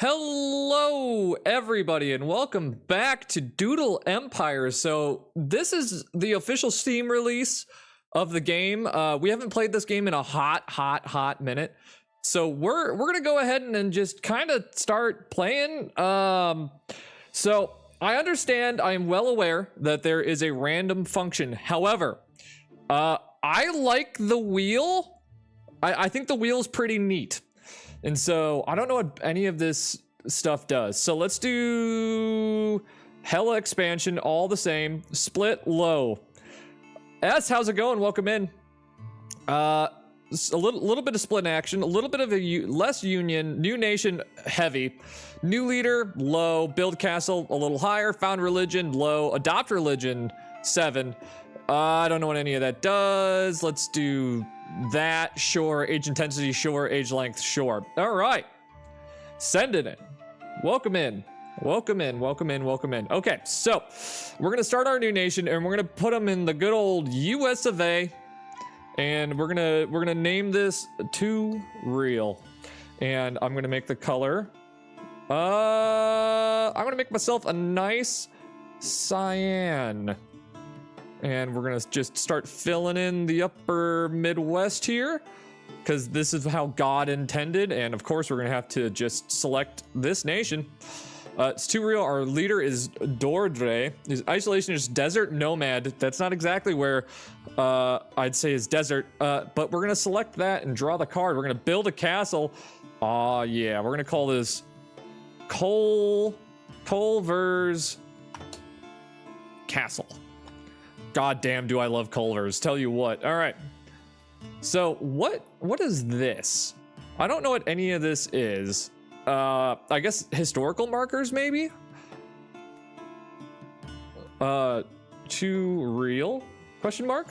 Hello, everybody, and welcome back to Doodle Empires. So this is the official Steam release of the game. We haven't played this game in a hot minute. So we're gonna go ahead and just kind of start playing. So I understand, I am well aware that there is a random function. However, I like the wheel. I think the wheel is pretty neat. And so I don't know what any of this stuff does. So let's do hella expansion, all the same. Split low. S, how's it going? Welcome in. A little bit of split in action, a little bit of a less union, new nation heavy, new leader low, build castle a little higher, found religion low, adopt religion 7. I don't know what any of that does. Let's do that, sure. Age intensity, sure. Age length, sure. All right. Send it in. Welcome in. Welcome in. Welcome in. Welcome in. Okay, so we're going to start our new nation and we're going to put them in the good old US of A. And we're going to name this Too Real. And I'm going to make the color. I'm going to make myself a nice cyan. And we're gonna just start filling in the upper Midwest here, because this is how God intended. And of course, we're gonna have to just select this nation. It's too real. Our leader is Dordre. His isolation is desert nomad. That's not exactly where I'd say is desert, but we're gonna select that and draw the card. We're gonna build a castle. Oh yeah, we're gonna call this Culver's Castle. God damn, do I love Culver's. Tell you what. All right. So what is this? I don't know what any of this is. I guess historical markers, maybe? Too real? Question mark?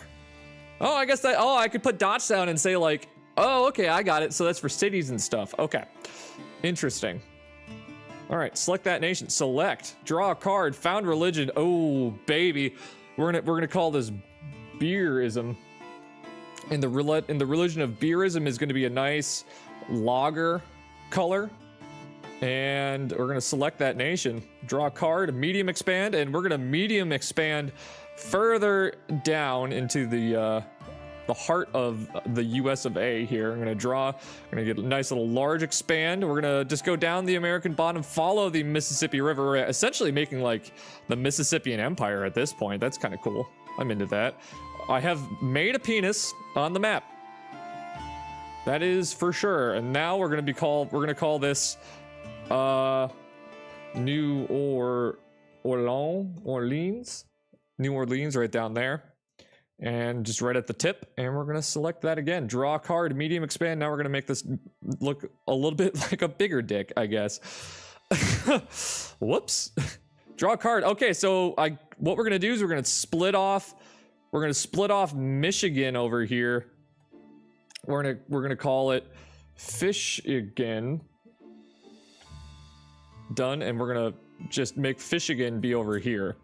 Oh, I guess that, oh, I could put dots down and say like, oh, okay, I got it. So that's for cities and stuff. Okay. Interesting. All right, select that nation. Select, draw a card, found religion. Oh, baby. We're gonna call this beerism, and the religion of beerism is gonna be a nice lager color, and we're gonna select that nation, draw a card, medium expand, and we're gonna medium expand further down into the heart of the US of A here. I'm gonna get a nice little large expand. We're gonna just go down the American bottom, follow the Mississippi River, essentially making like the Mississippian Empire at this point. That's kind of cool. I'm into that. I have made a penis on the map. That is for sure. And now we're gonna call this New Orleans. New Orleans right down there. And just right at the tip, and we're gonna select that again. Draw a card, medium expand. Now we're gonna make this look a little bit like a bigger dick, I guess. Whoops. Draw a card. Okay, so what we're gonna do is we're gonna split off Michigan over here. We're gonna call it Fishigan. Done, and we're gonna just make Fishigan be over here.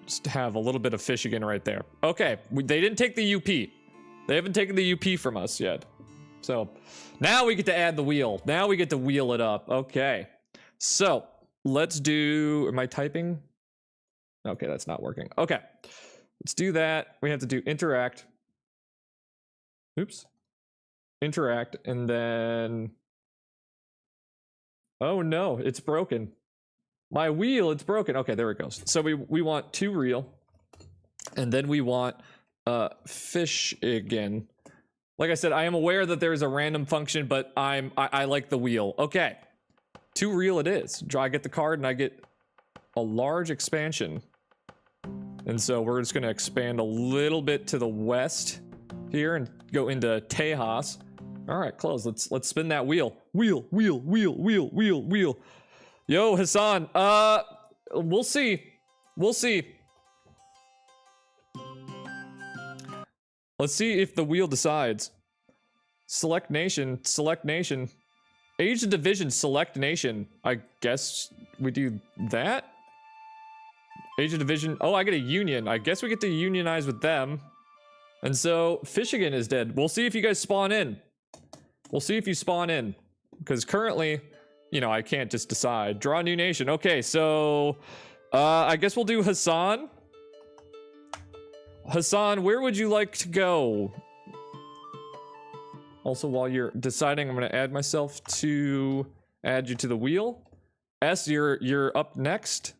Just have a little bit of Fishigan right there. Okay, they didn't take the UP. They haven't taken the UP from us yet. So now we get to add the wheel. Now we get to wheel it up. Okay, so let's do, am I typing? Okay, that's not working. Okay, let's do that. We have to do interact. Oops. Interact, and then, oh no, it's broken. My wheel, it's broken. Okay, there it goes. So we want too real, and then we want fish again. Like I said, I am aware that there is a random function, but I like the wheel. Okay, too real it is. I get the card and I get a large expansion, and so we're just gonna expand a little bit to the west here and go into Tejas. All right, close. Let's spin that wheel. Wheel. Yo, Hassan, we'll see. Let's see if the wheel decides. Select nation. Age of division, select nation. I guess we do that? Age of division, oh, I get a union. I guess we get to unionize with them. And so, Fishigan is dead. We'll see if you guys spawn in. We'll see if you spawn in. Because currently, you know, I can't just decide. Draw a new nation. Okay, so I guess we'll do Hassan. Hassan, where would you like to go? Also, while you're deciding, I'm going to add you to the wheel. S, you're up next.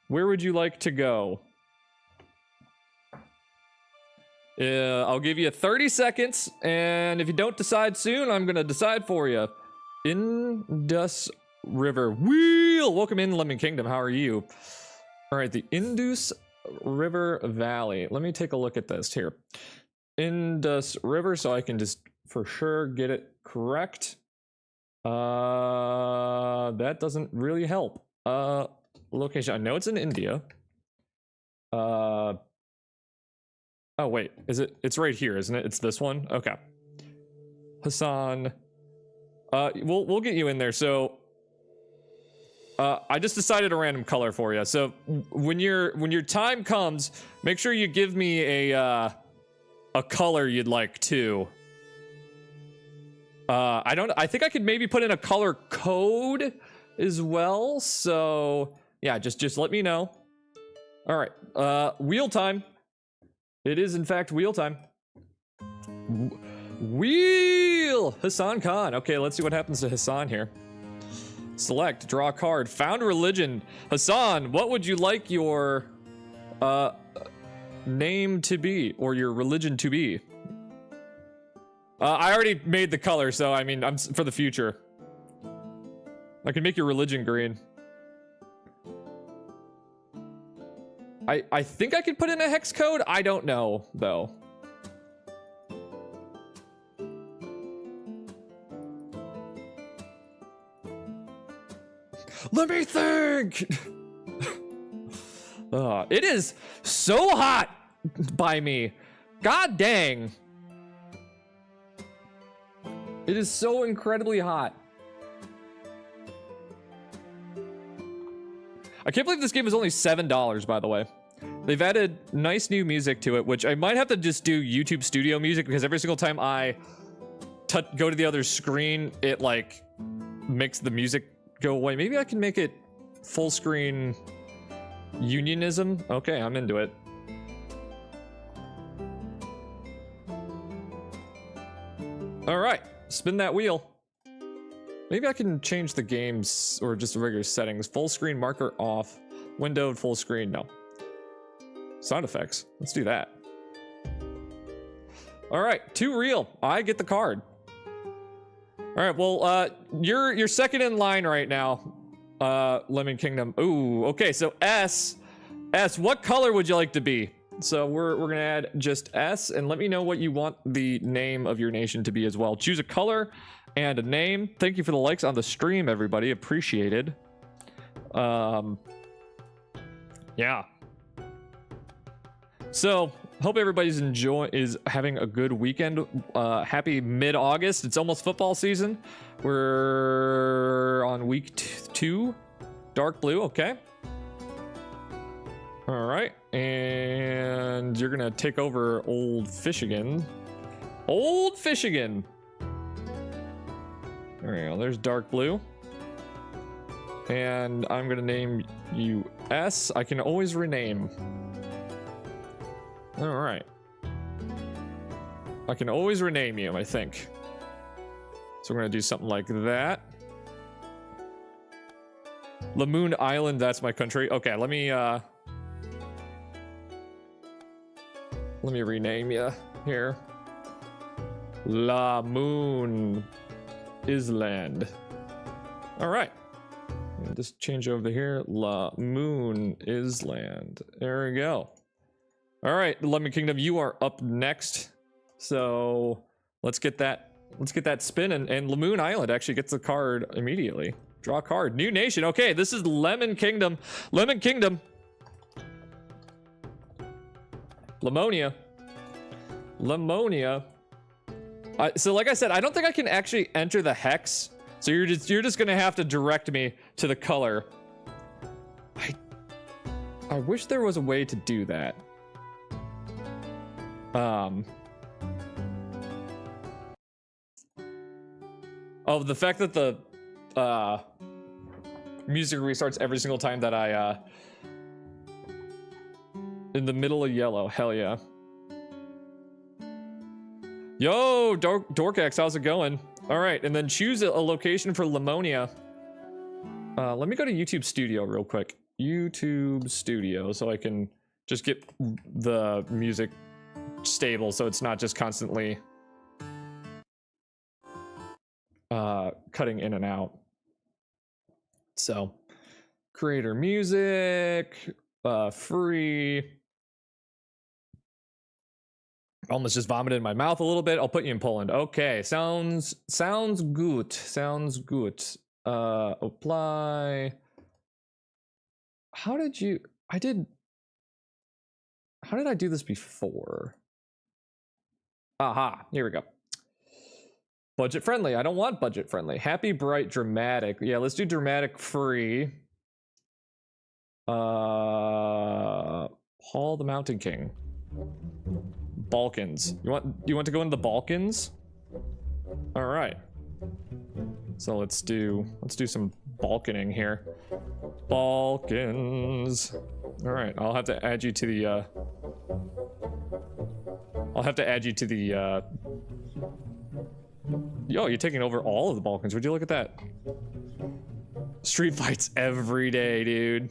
Where would you like to go? I'll give you 30 seconds, and if you don't decide soon, I'm going to decide for you. Indus River. Wheel! Welcome in, Lemon Kingdom. How are you? All right, the Indus River Valley. Let me take a look at this here. Indus River, so I can just for sure get it correct. That doesn't really help. Location. I know it's in India. Oh wait, is it? It's right here, isn't it? It's this one. Okay. Hassan. We'll get you in there. So, I just decided a random color for you. So when your time comes, make sure you give me a color you'd like too. I think I could maybe put in a color code as well. So yeah, just let me know. All right, wheel time. It is in fact wheel time. Wheel! Hassan Khan. Okay, let's see what happens to Hassan here. Select, draw a card. Found religion. Hassan, what would you like your name to be, or your religion to be? I already made the color, so I mean, I'm for the future. I can make your religion green. I think I could put in a hex code. I don't know though. Let me think. It is so hot by me. God dang. It is so incredibly hot. I can't believe this game is only $7, by the way. They've added nice new music to it, which I might have to just do YouTube Studio music, because every single time I go to the other screen, it like makes the music go away. Maybe I can make it full screen unionism. Okay, I'm into it. All right, spin that wheel. Maybe I can change the games or just the regular settings. Full screen marker off. Windowed full screen. No. Sound effects. Let's do that. All right, too real. I get the card. All right, well, you're second in line right now, Lemon Kingdom. Ooh, okay, so S, what color would you like to be? So we're gonna add just S, and let me know what you want the name of your nation to be as well. Choose a color and a name. Thank you for the likes on the stream, everybody. Appreciated. Yeah. So hope everybody's having a good weekend. Happy mid-August. It's almost football season. We're on week 2. Dark blue, okay. All right, and you're gonna take over Old Fishigan. Old Fishigan. There we go, there's dark blue. And I'm gonna name you S. I can always rename. All right. I can always rename you, I think. So we're gonna do something like that. Lamoon Island, that's my country. Okay, let me rename you here. Lamoon Island. All right. Just change over here. Lamoon Island. There we go. All right, Lemon Kingdom, you are up next. So let's get that spin, and Lamoon Island actually gets the card immediately. Draw a card. New nation. Okay, this is Lemon Kingdom. Lemon Kingdom. Lemonia. So like I said, I don't think I can actually enter the hex. So you're just gonna have to direct me to the color. I wish there was a way to do that. Oh, the fact that the music restarts every single time that I in the middle of yellow. Hell yeah. Yo, Dorkax, how's it going? All right, and then choose a location for Lamonia. Let me go to YouTube Studio real quick. YouTube Studio, so I can just get the music stable, so it's not just constantly cutting in and out. So, creator music, free. Almost just vomited in my mouth a little bit. I'll put you in Poland. Okay, sounds good. Sounds good. Apply. How did I do this before? Aha, here we go. Budget friendly. I don't want budget friendly. Happy, bright, dramatic. Yeah, let's do dramatic free. Paul the Mountain King. Balkans. You want to go into the Balkans? All right. So let's do some Balkaning here. Balkans. All right. I'll have to add you to the Yo, you're taking over all of the Balkans. Would you look at that? Street fights every day, dude.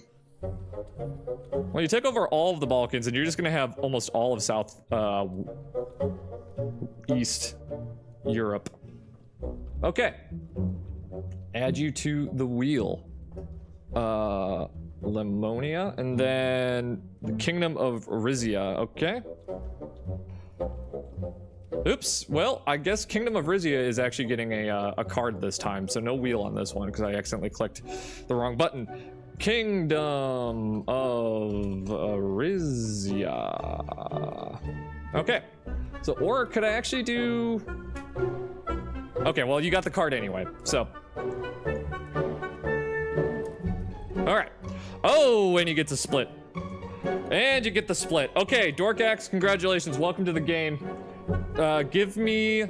Well, you take over all of the Balkans, and you're just gonna have almost all of East Europe. Okay. Add you to the wheel. Lamonia, and then the Kingdom of Rizia. Okay. Oops. Well, I guess Kingdom of Rizia is actually getting a card this time, so no wheel on this one because I accidentally clicked the wrong button. Kingdom of Rizia. Okay. So, or could I actually do... Okay, well, you got the card anyway, so... Alright. Oh, and you get to split. And you get the split. Okay, Dorkax, congratulations. Welcome to the game. Give me...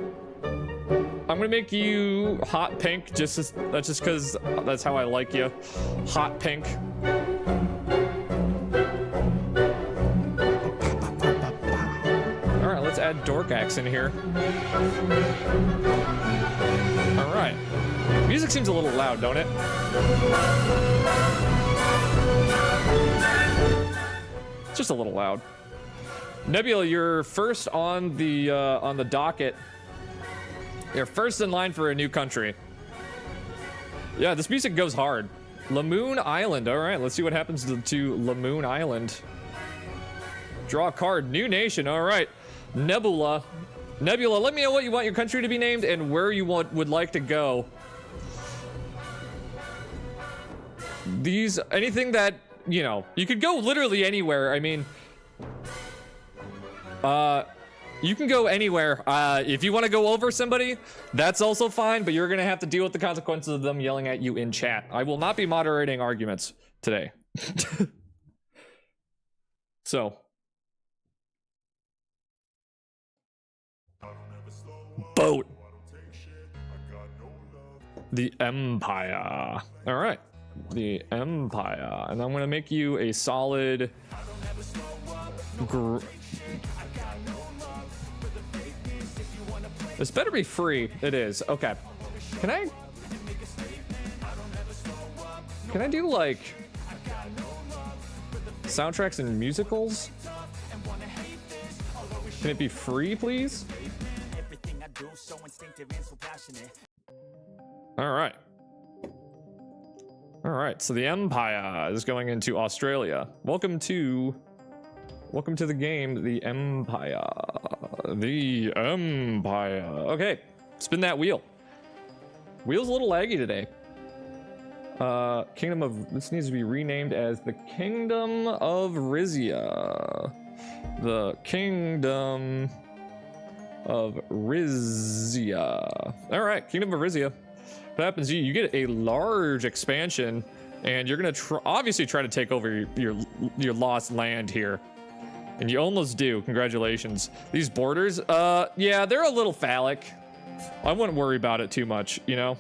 I'm gonna make you hot pink, that's just because that's how I like you. Hot pink. Alright, let's add Dorkax in here. Alright. Music seems a little loud, don't it? It's just a little loud. Nebula, you're first on the docket. You're first in line for a new country. Yeah, this music goes hard. Lamoon Island. All right, let's see what happens to Lamoon Island. Draw a card. New nation. All right. Nebula, let me know what you want your country to be named and where you would like to go. Anything that, you know, you could go literally anywhere. I mean, you can go anywhere. If you want to go over somebody, that's also fine, but you're going to have to deal with the consequences of them yelling at you in chat. I will not be moderating arguments today. So. Boat. The Empire. All right. The Empire. And I'm going to make you a solid... This better be free. It is. Okay. Can I do like soundtracks and musicals? Can it be free, please? All right. All right. So the Empire is going into Australia. Welcome to the game, the Empire. The Empire. Okay, spin that wheel. Wheel's a little laggy today. Kingdom of... This needs to be renamed as the Kingdom of Rizia. The Kingdom of Rizia. All right, Kingdom of Rizia. What happens? You get a large expansion, and you're gonna obviously try to take over your lost land here. And you almost do. Congratulations. These borders, yeah, they're a little phallic I wouldn't worry about it too much, you know?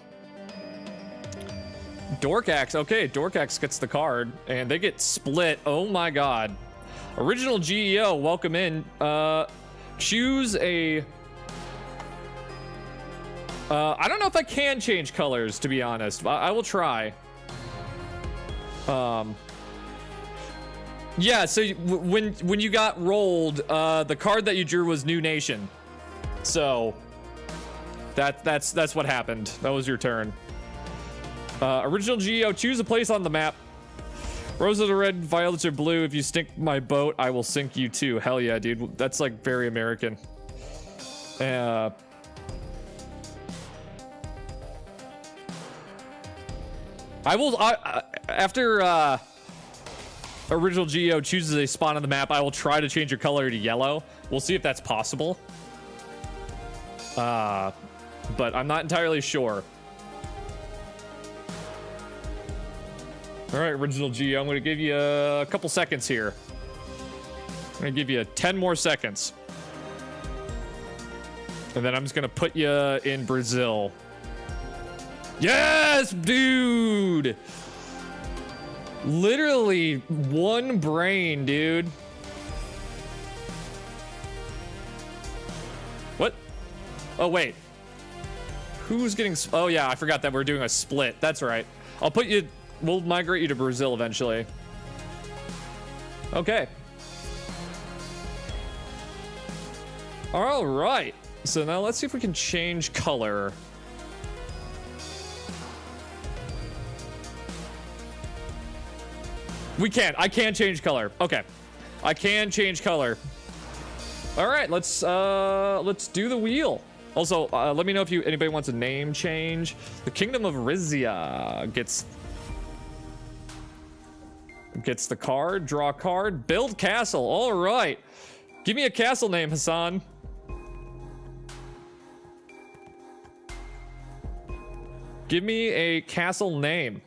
Dorkax, okay, Dorkax gets the card, and they get split. Oh my god. Original GEO, welcome in. Choose a... I don't know if I can change colors, to be honest. I will try. Yeah, so when you got rolled, the card that you drew was New Nation. So that's what happened. That was your turn. Original Geo, choose a place on the map. Roses are red, violets are blue. If you sink my boat, I will sink you too. Hell yeah, dude. That's like very American. After Original Geo chooses a spot on the map, I will try to change your color to yellow. We'll see if that's possible. But I'm not entirely sure. All right, Original Geo, I'm going to give you a couple seconds here. I'm going to give you 10 more seconds. And then I'm just going to put you in Brazil. Yes, dude! Literally one brain, dude. What? Oh, wait. Who's getting... Oh, yeah, I forgot that we're doing a split. That's right. I'll put you... We'll migrate you to Brazil eventually. Okay. All right. So now let's see if we can change color. We can't. I can change color. Okay. I can change color. All right. Let's do the wheel. Also, let me know if anybody wants a name change. The Kingdom of Rizia gets the card. Draw a card. Build castle. All right. Give me a castle name, Hassan. Give me a castle name.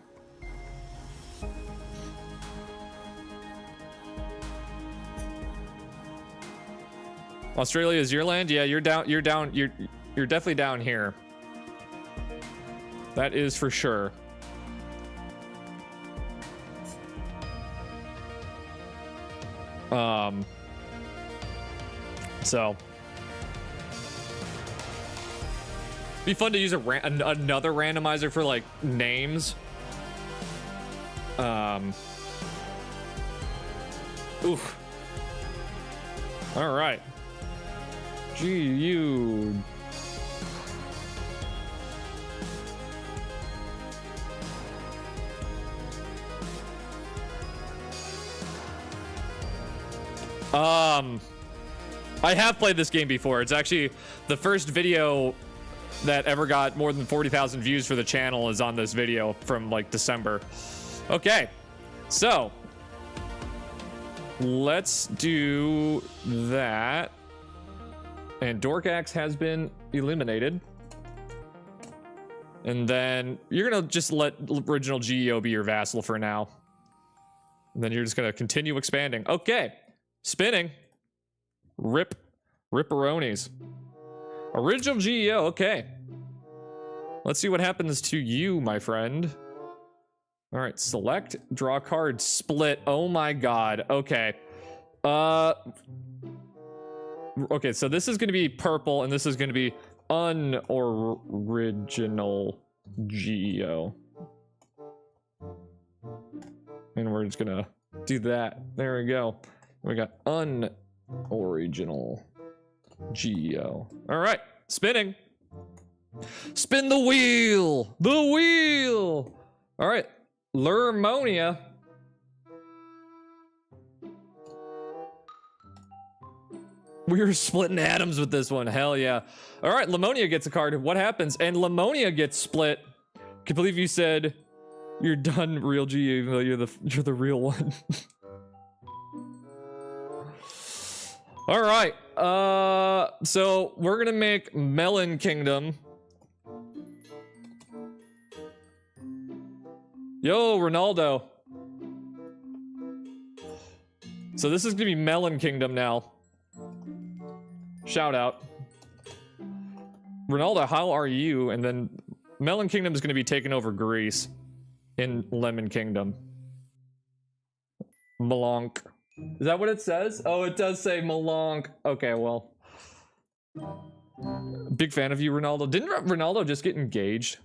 Australia is your land? Yeah, you're definitely down here. That is for sure. So be fun to use another randomizer for like names. Oof. All right. GU. I have played this game before. It's actually the first video that ever got more than 40,000 views for the channel is on this video from like December. Okay, so let's do that. And Dorkax has been eliminated. And then you're gonna just let Original GEO be your vassal for now. And then you're just gonna continue expanding. Okay, spinning. Ripperonis. Original GEO, okay. Let's see what happens to you, my friend. All right, select, draw card, split. Oh my god, okay. Okay, so this is gonna be purple, and this is gonna be unoriginal GEO. And we're just gonna do that. There we go. We got unoriginal GEO. All right, spinning. Spin the wheel. The wheel. All right, Lermonia. We're splitting atoms with this one. Hell yeah. All right, Lamonia gets a card. What happens? And Lamonia gets split. Can't believe you said you're done, real G, even though you're the real one. All right. So we're gonna make Melon Kingdom. Yo, Ronaldo. So this is gonna be Melon Kingdom now. Shout out. Ronaldo, how are you? And then Melon Kingdom is going to be taking over Greece in Lemon Kingdom. Malonk. Is that what it says? Oh, it does say Malonk. Okay, well. Big fan of you, Ronaldo. Didn't Ronaldo just get engaged?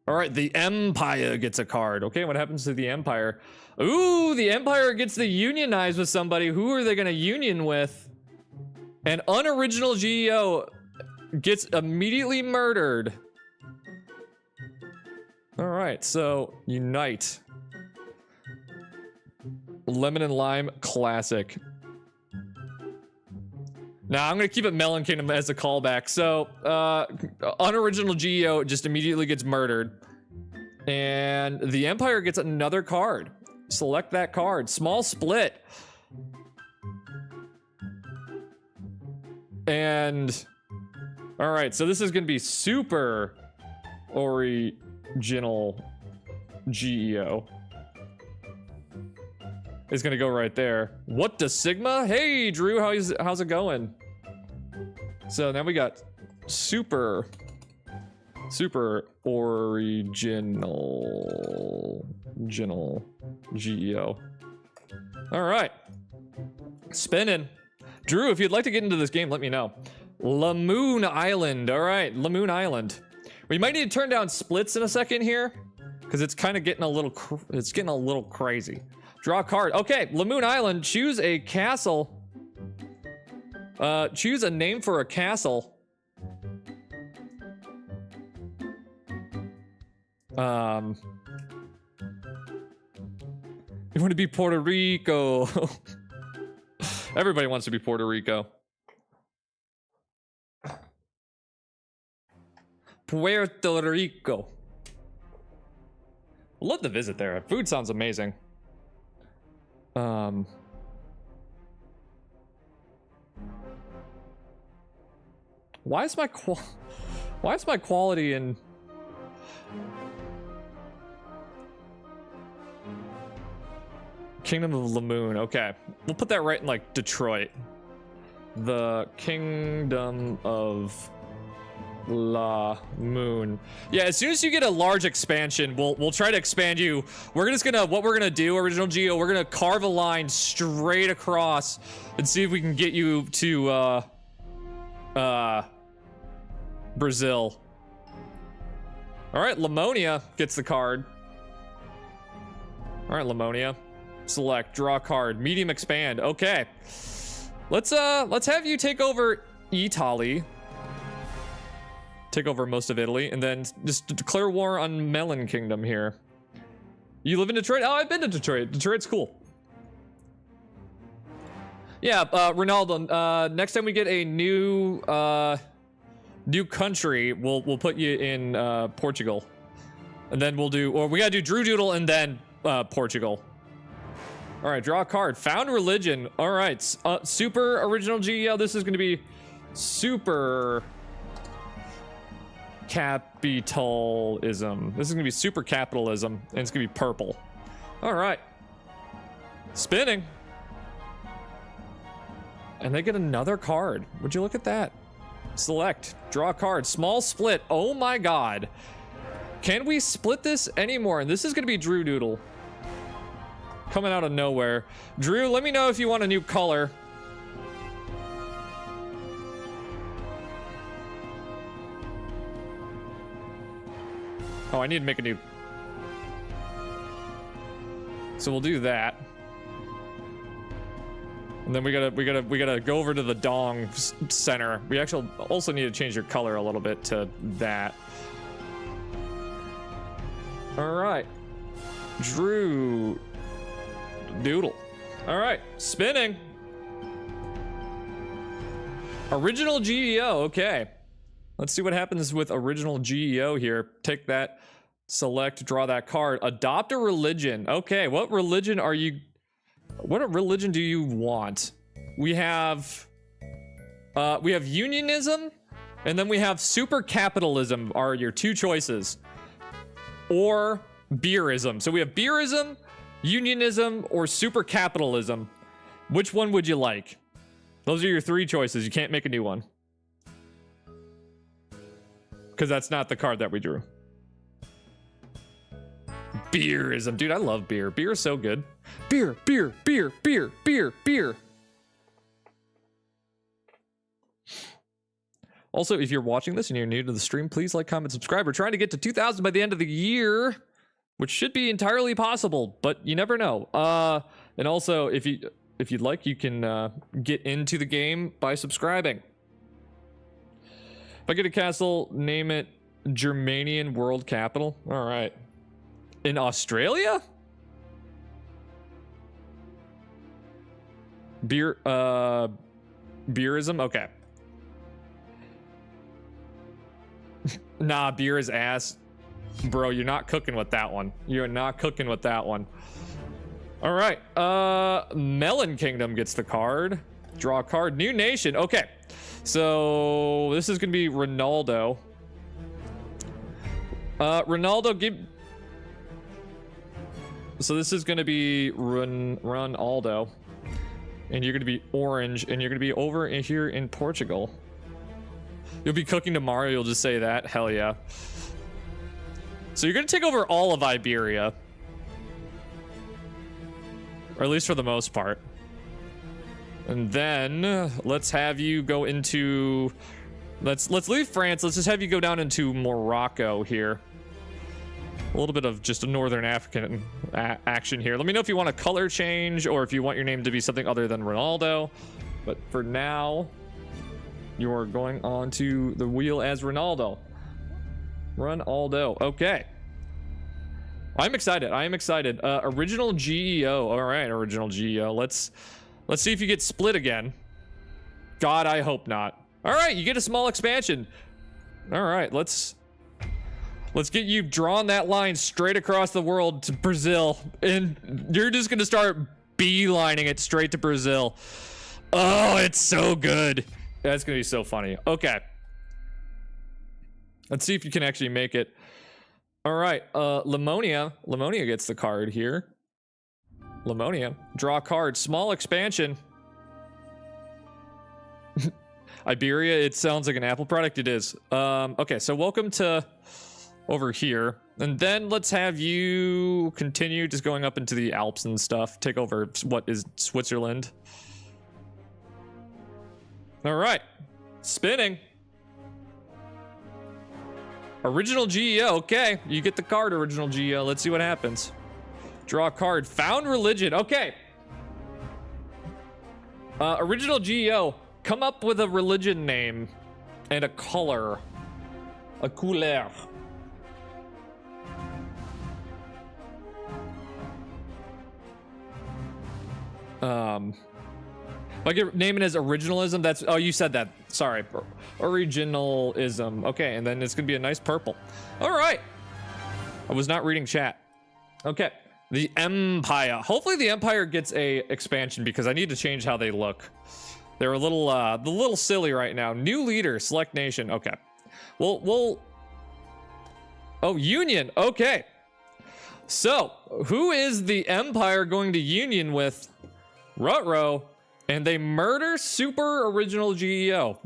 All right, the Empire gets a card. Okay, what happens to the Empire? Ooh, the Empire gets to unionize with somebody. Who are they going to union with? An unoriginal GEO gets immediately murdered. All right, so unite. Lemon and lime classic. Now I'm gonna keep it Melon Kingdom as a callback. So unoriginal GEO just immediately gets murdered, and the Empire gets another card. Select that card. Small split. And all right, so this is gonna be super original GEO. It's gonna go right there. What does Sigma? Hey Drew, how's it going? So now we got super original GEO. All right, spinning. Drew, if you'd like to get into this game, let me know. Lamoon Island. All right, Lamoon Island. We might need to turn down splits in a second here, because it's kind of getting a little crazy. Draw a card. Okay, Lamoon Island. Choose a castle. Choose a name for a castle. You want to be Puerto Rico. Everybody wants to be Puerto Rico. Puerto Rico. Love to visit there. Food sounds amazing. Why is my quality in Kingdom of Lamoon? Okay, we'll put that right in like Detroit. The Kingdom of Lamoon. Yeah, as soon as you get a large expansion, we'll try to expand you. What we're gonna do, original Geo, we're gonna carve a line straight across and see if we can get you to Brazil. All right, Lamonia gets the card. All right, Lamonia. Select, draw a card, medium expand. Okay. Let's have you take over Italy. Take over most of Italy, and then just declare war on Melon Kingdom here. You live in Detroit? Oh, I've been to Detroit. Detroit's cool. Yeah, Ronaldo, next time we get a new country, we'll put you in Portugal. And then we gotta do Drew Doodle and then Portugal. All right, draw a card. Found religion. All right, super original GEL. This is gonna be super capitalism. This is gonna be super capitalism, and it's gonna be purple. All right, spinning, and they get another card. Would you look at that? Select, draw a card, small split. Oh my god, can we split this anymore? And this is gonna be Drew Doodle coming out of nowhere. Drew, let me know if you want a new color. Oh, I need to make a new. So we'll do that. And then we gotta go over to the Dong center. We actually also need to change your color a little bit to that. All right, Drew Doodle. All right, spinning. Original GEO. Okay, let's see what happens with original GEO here. Take that, select, draw that card. Adopt a religion. Okay, what religion are you? What religion do you want? We have unionism, and then we have super capitalism are your two choices, or beerism. So we have beerism, unionism, or super capitalism. Which one would you like? Those are your 3 choices. You can't make a new one. Because that's not the card that we drew. Beerism. Dude, I love beer. Beer is so good. Beer, beer, beer, beer, beer, beer. Also, if you're watching this and you're new to the stream, please like, comment, subscribe. We're trying to get to 2,000 by the end of the year, which should be entirely possible, but you never know. And also, if you'd like, you can get into the game by subscribing. If I get a castle, name it Germanian World Capital. All right. In Australia? Beerism? Okay. Nah, beer is ass. Bro, you're not cooking with that one. You're not cooking with that one. All right. Melon Kingdom gets the card. Draw a card. New nation. Okay. So this is going to be Ronaldo. Ronaldo, give... So this is going to be Ronaldo. And you're going to be orange. And you're going to be over here in Portugal. You'll be cooking tomorrow. You'll just say that. Hell yeah. So you're going to take over all of Iberia. Or at least for the most part. And then let's have you go into... Let's leave France. Let's just have you go down into Morocco here. A little bit of just a Northern African action here. Let me know if you want a color change or if you want your name to be something other than Ronaldo. But for now, you're going on to the wheel as Ronaldo. Ronaldo. Okay. I'm excited. I am excited. Original GEO. All right, original GEO. Let's see if you get split again. God, I hope not. All right, you get a small expansion. All right, let's get you drawing that line straight across the world to Brazil. And you're just going to start beelining it straight to Brazil. Oh, it's so good. That's going to be so funny. Okay. Let's see if you can actually make it. All right. Lamonia. Lamonia gets the card here. Lamonia. Draw a card. Small expansion. Iberia. It sounds like an Apple product. It is. Okay, so welcome to... over here, and then let's have you continue just going up into the Alps and stuff. Take over what is Switzerland. All right, spinning. Original GEO. Okay, you get the card. Original GEO. Let's see what happens. Draw a card. Found religion. Okay. Original GEO. Come up with a religion name and a color. A couleur. Like name it as originalism. That's, oh, you said that. Sorry. Originalism. Okay, and then it's gonna be a nice purple. All right. I was not reading chat. Okay. The Empire. Hopefully the Empire gets a expansion because I need to change how they look. They're a little silly right now. New leader. Select nation. Okay. We'll. Oh, union. Okay. So who is the Empire going to union with? Rutrow, and they murder super original GEO.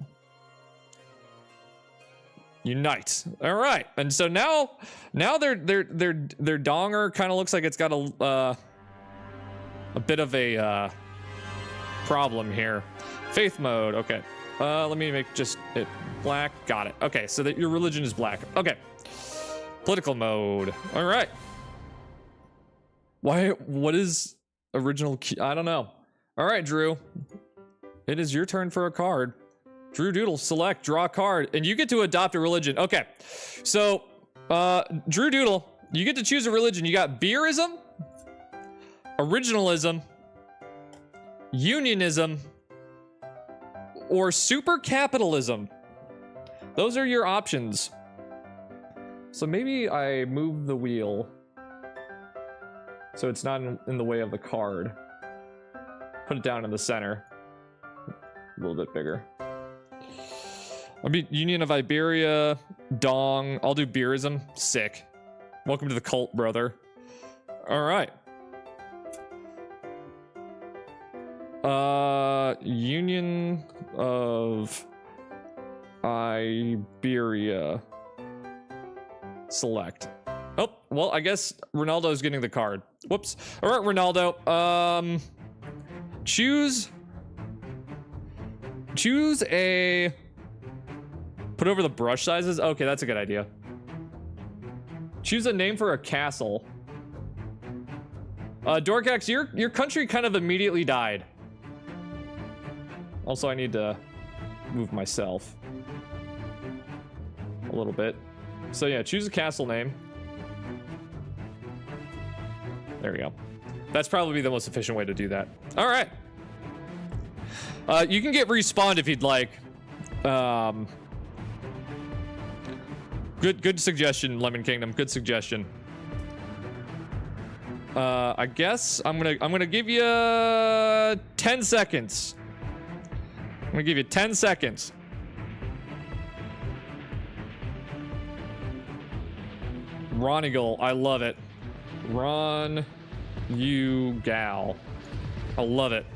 Unite. All right, and so now their donger kind of looks like it's got a bit of a problem here. Faith mode. Okay. Let me make just it black. Got it. Okay, so that your religion is black. Okay. Political mode. All right. Why? What is original key? I don't know. All right, Drew. It is your turn for a card. Drew Doodle, select, draw a card, and you get to adopt a religion. Okay, so Drew Doodle, you get to choose a religion. You got beerism, originalism, unionism, or super capitalism. Those are your options. So maybe I move the wheel so it's not in the way of the card. Put it down in the center. A little bit bigger. I'll be Union of Iberia, Dong. I'll do beerism. Sick. Welcome to the cult, brother. All right. Union of Iberia. Select. Oh, well, I guess Ronaldo's getting the card. Whoops. All right, Ronaldo. Choose a... Put over the brush sizes? Okay, that's a good idea. Choose a name for a castle. Dorkax, your country kind of immediately died. Also, I need to move myself a little bit. So yeah, choose a castle name. There we go. That's probably the most efficient way to do that. All right. You can get respawned if you'd like. Good suggestion, Lemon Kingdom. Good suggestion. I guess I'm gonna give you 10 seconds. I'm gonna give you 10 seconds. Ronigal, I love it. You gal. I love it.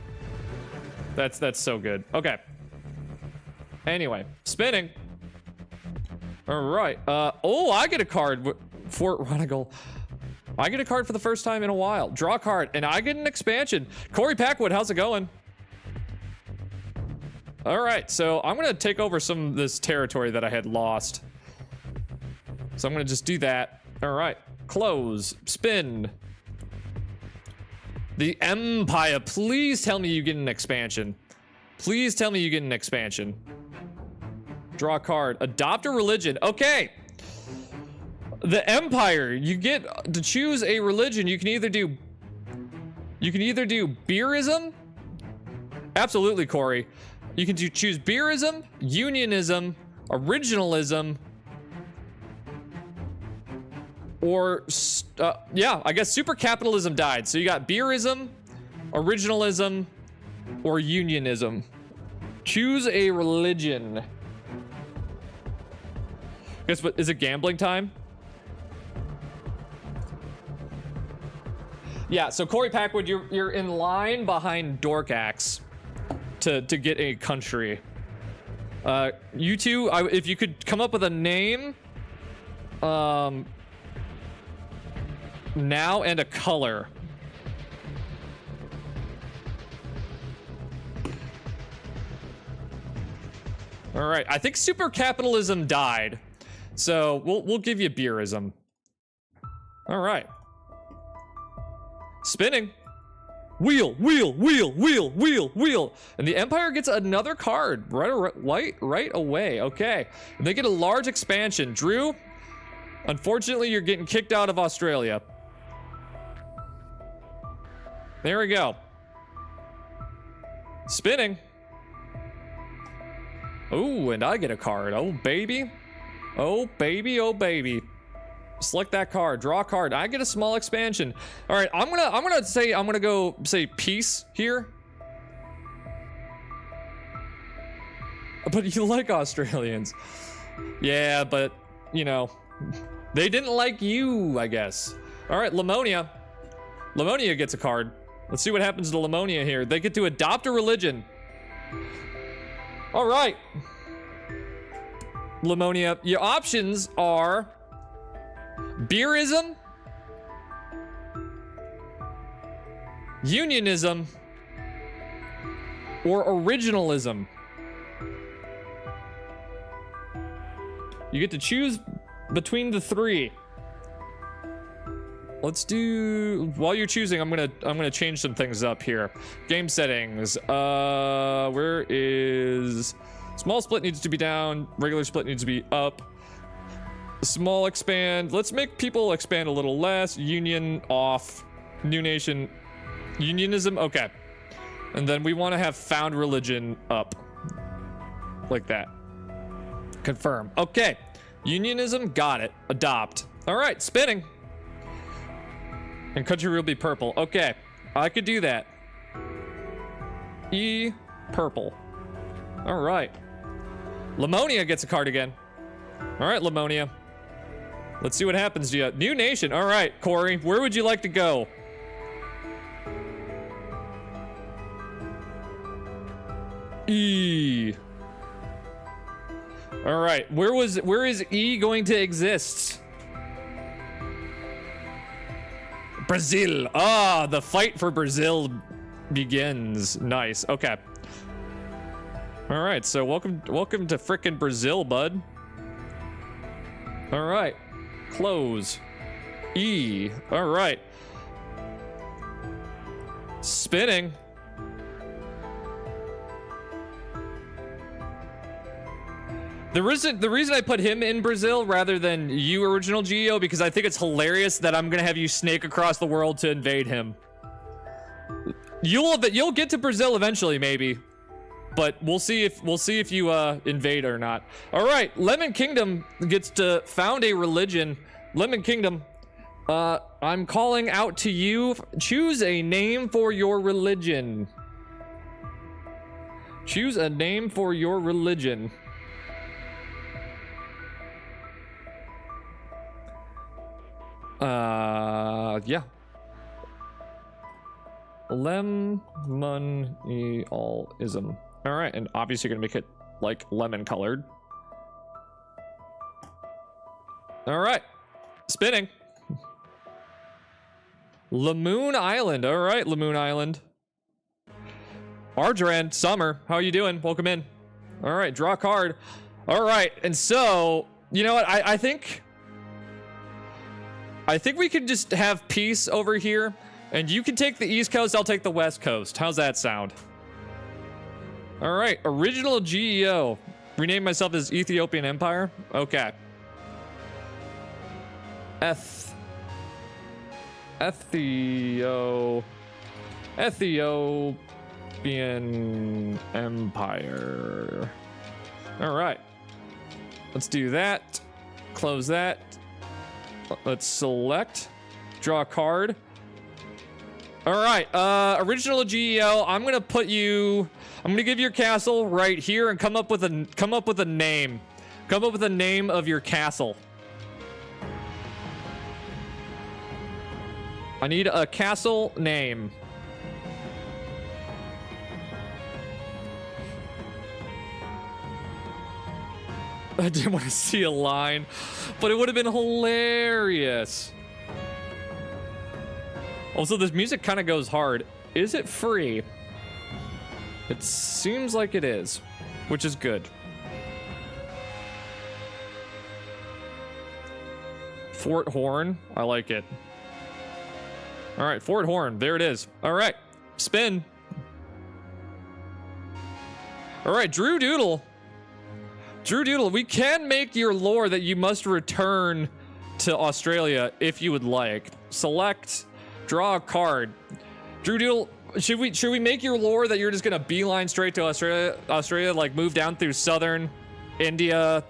That's so good. Okay. Anyway, spinning. All right. Oh, I get a card for Ronigal. I get a card for the first time in a while. Draw a card, and I get an expansion. Corey Packwood, how's it going? All right, so I'm gonna take over some of this territory that I had lost. So I'm gonna just do that. All right, close, spin. The Empire, please tell me you get an expansion. Please tell me you get an expansion. Draw a card, adopt a religion. Okay. The Empire, you get to choose a religion. You can either do beerism. Absolutely, Corey. You can choose beerism, unionism, originalism, or yeah, I guess super capitalism died. So you got beerism, originalism, or unionism. Choose a religion. Guess what? Is it gambling time? Yeah, so Corey Packwood, you're in line behind Dorkax to get a country. You two, if you could come up with a name, now and a color. All right, I think super capitalism died, so we'll give you beerism. All right. Spinning. Wheel, wheel, wheel, wheel, wheel, wheel. And the Empire gets another card right away. Okay. And they get a large expansion. Drew, unfortunately, you're getting kicked out of Australia. There we go. Spinning. Oh, and I get a card. Oh, baby. Oh, baby. Oh, baby. Select that card, draw a card. I get a small expansion. All right, I'm gonna go say peace here. But you like Australians. Yeah, but you know, they didn't like you, I guess. All right, Lamonia. Lamonia gets a card. Let's see what happens to Lamonia here. They get to adopt a religion. All right. Lamonia, your options are beerism, unionism, or originalism. You get to choose between the three. Let's do, while you're choosing, I'm gonna change some things up here. Game settings. Where is small split needs to be down, regular split needs to be up. Small expand. Let's make people expand a little less. Union off. New nation. Unionism. Okay. And then we want to have found religion up. Like that. Confirm. Okay. Unionism. Got it. Adopt. All right. Spinning. And country will be purple. Okay. I could do that. E. Purple. All right. Lamonia gets a card again. All right, Lamonia. Let's see what happens to you. New nation. All right, Corey, where would you like to go? E. All right, where is E going to exist? Brazil. Ah, the fight for Brazil begins. Nice. Okay. All right, so welcome to frickin' Brazil, bud. All right. Close. E. All right. Spinning. The reason I put him in Brazil rather than you, original Geo, because I think it's hilarious that I'm gonna have you snake across the world to invade him. You'll get to Brazil eventually, maybe, but we'll see if you invade or not. All right, Lemon Kingdom gets to found a religion. Lemon Kingdom, I'm calling out to you. Choose a name for your religion. Choose a name for your religion. Yeah. Lemon-ism. All right, and obviously you're gonna make it like lemon colored. All right, spinning. Lamoon Island. All right, Lamoon Island. Ardran, Summer, how are you doing? Welcome in. All right, draw a card. All right, and so, you know what? I think we could just have peace over here, and you can take the East Coast, I'll take the West Coast. How's that sound? All right, original GEO. Rename myself as Ethiopian Empire. Okay. Ethiopian Empire. All right. Let's do that. Close that. Let's select. Draw a card. All right. Original GEO. I'm gonna give your castle right here and come up with a name. Come up with a name of your castle. I need a castle name. I didn't want to see a line, but it would have been hilarious. Also, this music kind of goes hard. Is it free? It seems like it is, which is good. Fort Horn, I like it. All right, Fort Horn, there it is. All right, spin. All right, Drew Doodle. Drew Doodle, we can make your lore that you must return to Australia if you would like. Select, draw a card. Drew Doodle, should we make your lore that you're just gonna beeline straight to Australia, like move down through southern India,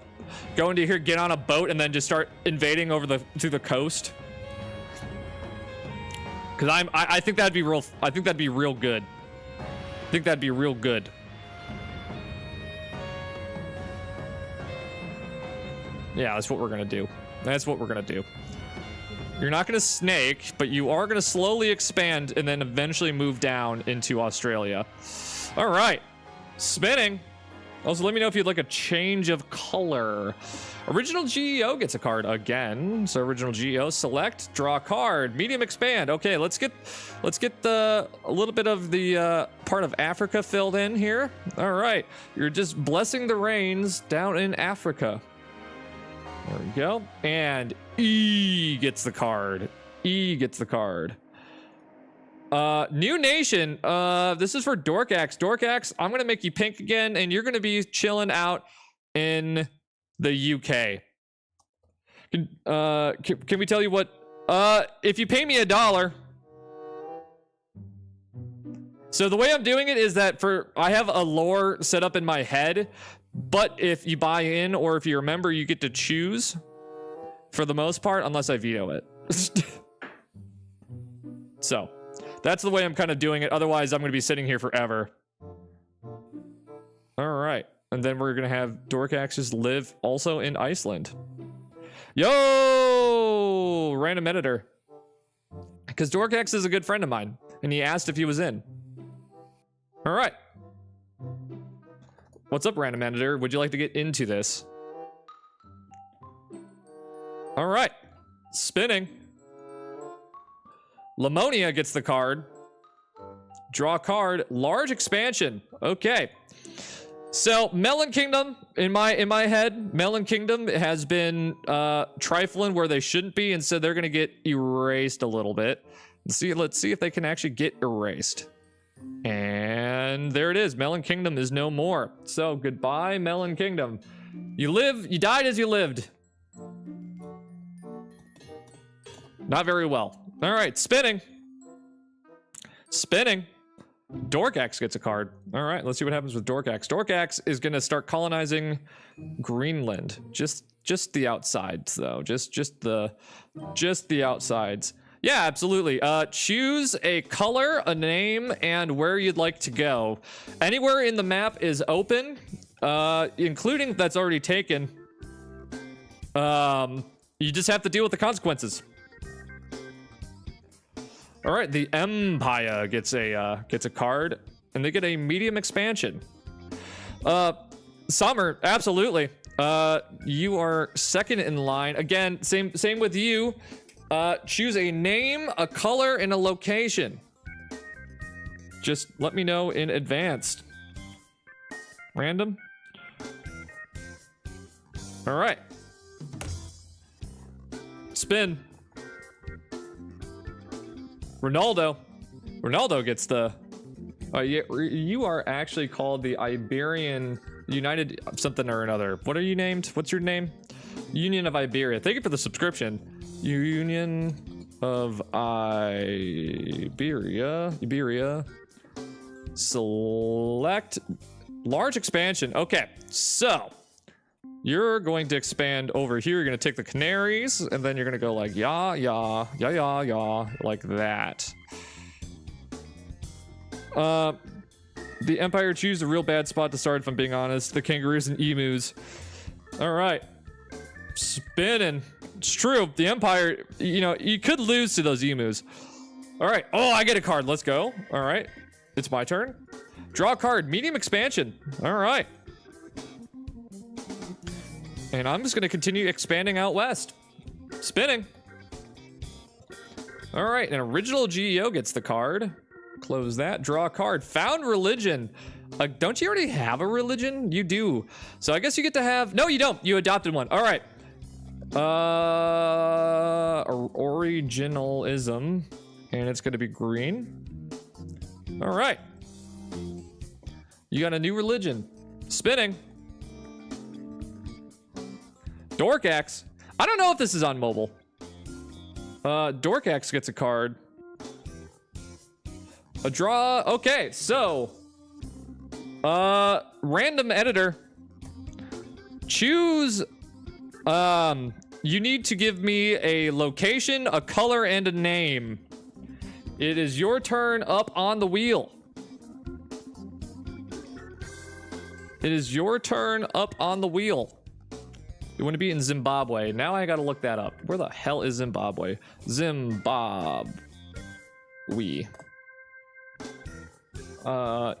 go into here, get on a boat, and then just start invading to the coast? Because I think that'd be real. I think that'd be real good. I think that'd be real good. Yeah, that's what we're gonna do. That's what we're gonna do. You're not gonna snake, but you are gonna slowly expand and then eventually move down into Australia. All right, spinning. Also, let me know if you'd like a change of color. Original GEO gets a card again. So original GEO, select, draw a card, medium expand. Okay, let's get a little bit of the part of Africa filled in here. All right, you're just blessing the rains down in Africa. There we go. And E gets the card. E gets the card. New nation. This is for Dorkax. Dorkax, I'm gonna make you pink again, and you're gonna be chilling out in the UK. Can we tell you what? If you pay me $1. So the way I'm doing it is that I have a lore set up in my head, but if you buy in or if you remember, you get to choose for the most part, unless I veto it. So that's the way I'm kind of doing it. Otherwise, I'm going to be sitting here forever. All right. And then we're going to have Dorkaxes live also in Iceland. Yo! Random editor. Because Dorkax is a good friend of mine. And he asked if he was in. All right. What's up, random editor? Would you like to get into this? All right. Spinning. Lamonia gets the card. Draw a card. Large expansion. Okay. So Melon Kingdom, in my head, Melon Kingdom has been trifling where they shouldn't be, and so they're gonna get erased a little bit. Let's see if they can actually get erased. And there it is. Melon Kingdom is no more. So goodbye, Melon Kingdom. You died as you lived. Not very well. All right, spinning. Spinning. Dorkax gets a card. All right, let's see what happens with Dorkax. Dorkax is going to start colonizing Greenland. Just the outsides, though. Just the outsides. Yeah, absolutely. Choose a color, a name, and where you'd like to go. Anywhere in the map is open, including that's already taken. You just have to deal with the consequences. All right, the Empire gets a card, and they get a medium expansion. Summer, absolutely. You are second in line. Again, same with you. Choose a name, a color, and a location. Just let me know in advance. Random. All right. Spin. Ronaldo gets the... you are actually called the Iberian United something or another. What are you named? What's your name? Union of Iberia. Thank you for the subscription. Union of Iberia. Select large expansion. Okay, so you're going to expand over here. You're going to take the Canaries, and then you're going to go like yeah, like that. The Empire choose a real bad spot to start, if I'm being honest. The kangaroos and emus. All right. Spinning. It's true. The Empire, you could lose to those emus. All right. Oh, I get a card. Let's go. All right. It's my turn. Draw a card. Medium expansion. All right. And I'm just going to continue expanding out west. Spinning. All right. An original GEO gets the card. Close that. Draw a card. Found religion. Don't you already have a religion? You do. So I guess you get to have... No, you don't. You adopted one. All right. Originalism. And it's going to be green. All right. You got a new religion. Spinning. Dorkax. I don't know if this is on mobile. Dorkax gets a card. A draw. Okay, so random editor. Choose. You need to give me a location, a color, and a name. It is your turn up on the wheel. It is your turn up on the wheel. You want to be in Zimbabwe. Now I gotta look that up. Where the hell is Zimbabwe? Zimbabwe.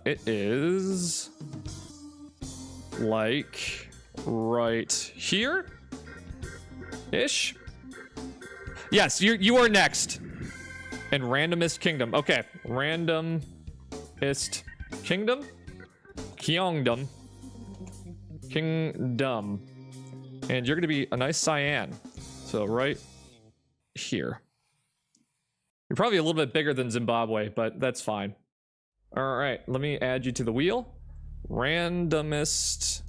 It is like right here ish. Yes, you are next. And randomist kingdom. Okay, randomist kingdom. Kingdom. And you're gonna be a nice cyan. So right here. You're probably a little bit bigger than Zimbabwe, but that's fine. All right, let me add you to the wheel. Randomist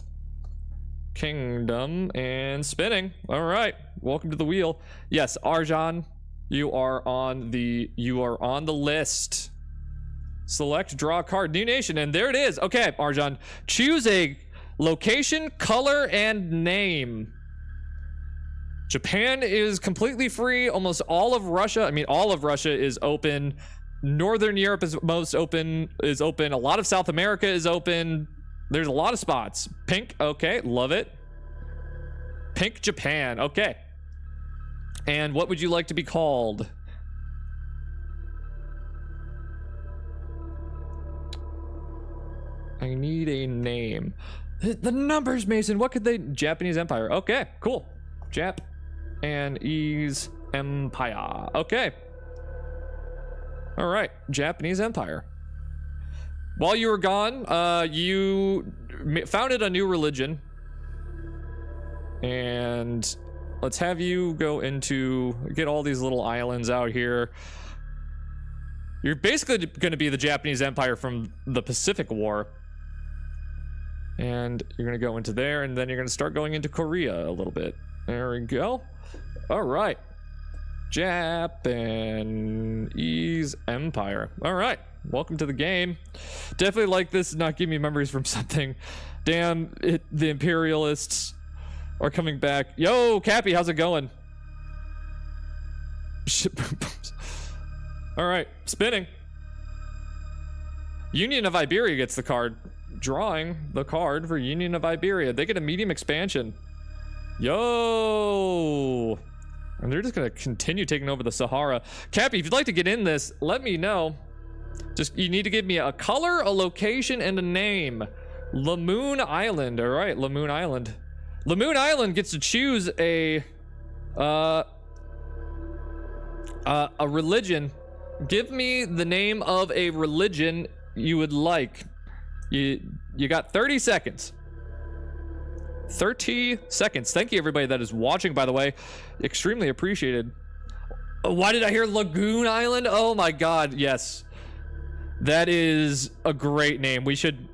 kingdom and spinning. All right, welcome to the wheel. Yes, Arjan, you are on the list. Select, draw a card, new nation, and there it is. Okay, Arjan, choose a location, color, and name. Japan is completely free. Almost all of Russia, all of Russia is open. Northern Europe is open. A lot of South America is open. There's a lot of spots. Pink, okay, love it. Pink Japan, okay. And what would you like to be called? I need a name. The numbers, Mason. What could they? Japanese Empire. Okay, cool. Japanese Empire. Okay. All right, Japanese Empire. While you were gone, you founded a new religion. And let's have you go into, get all these little islands out here. You're basically going to be the Japanese Empire from the Pacific War. And you're going to go into there, and then you're going to start going into Korea a little bit. There we go. All right. Japanese Empire. All right. Welcome to the game. Definitely like this, not give me memories from something. Damn, the imperialists are coming back. Yo, Cappy, how's it going? All right, spinning. Union of Iberia gets the card. Drawing the card for Union of Iberia. They get a medium expansion. Yo. And they're just gonna continue taking over the Sahara. Cappy, if you'd like to get in this, let me know. Just, you need to give me a color, a location, and a name. Lamoon Island. All right, Lamoon Island. Lamoon Island gets to choose a religion. Give me the name of a religion you would like. You got 30 seconds. 30 seconds. Thank you, everybody that is watching, by the way. Extremely appreciated. Why did I hear Lagoon Island? Oh my god, yes. That is a great name. We should...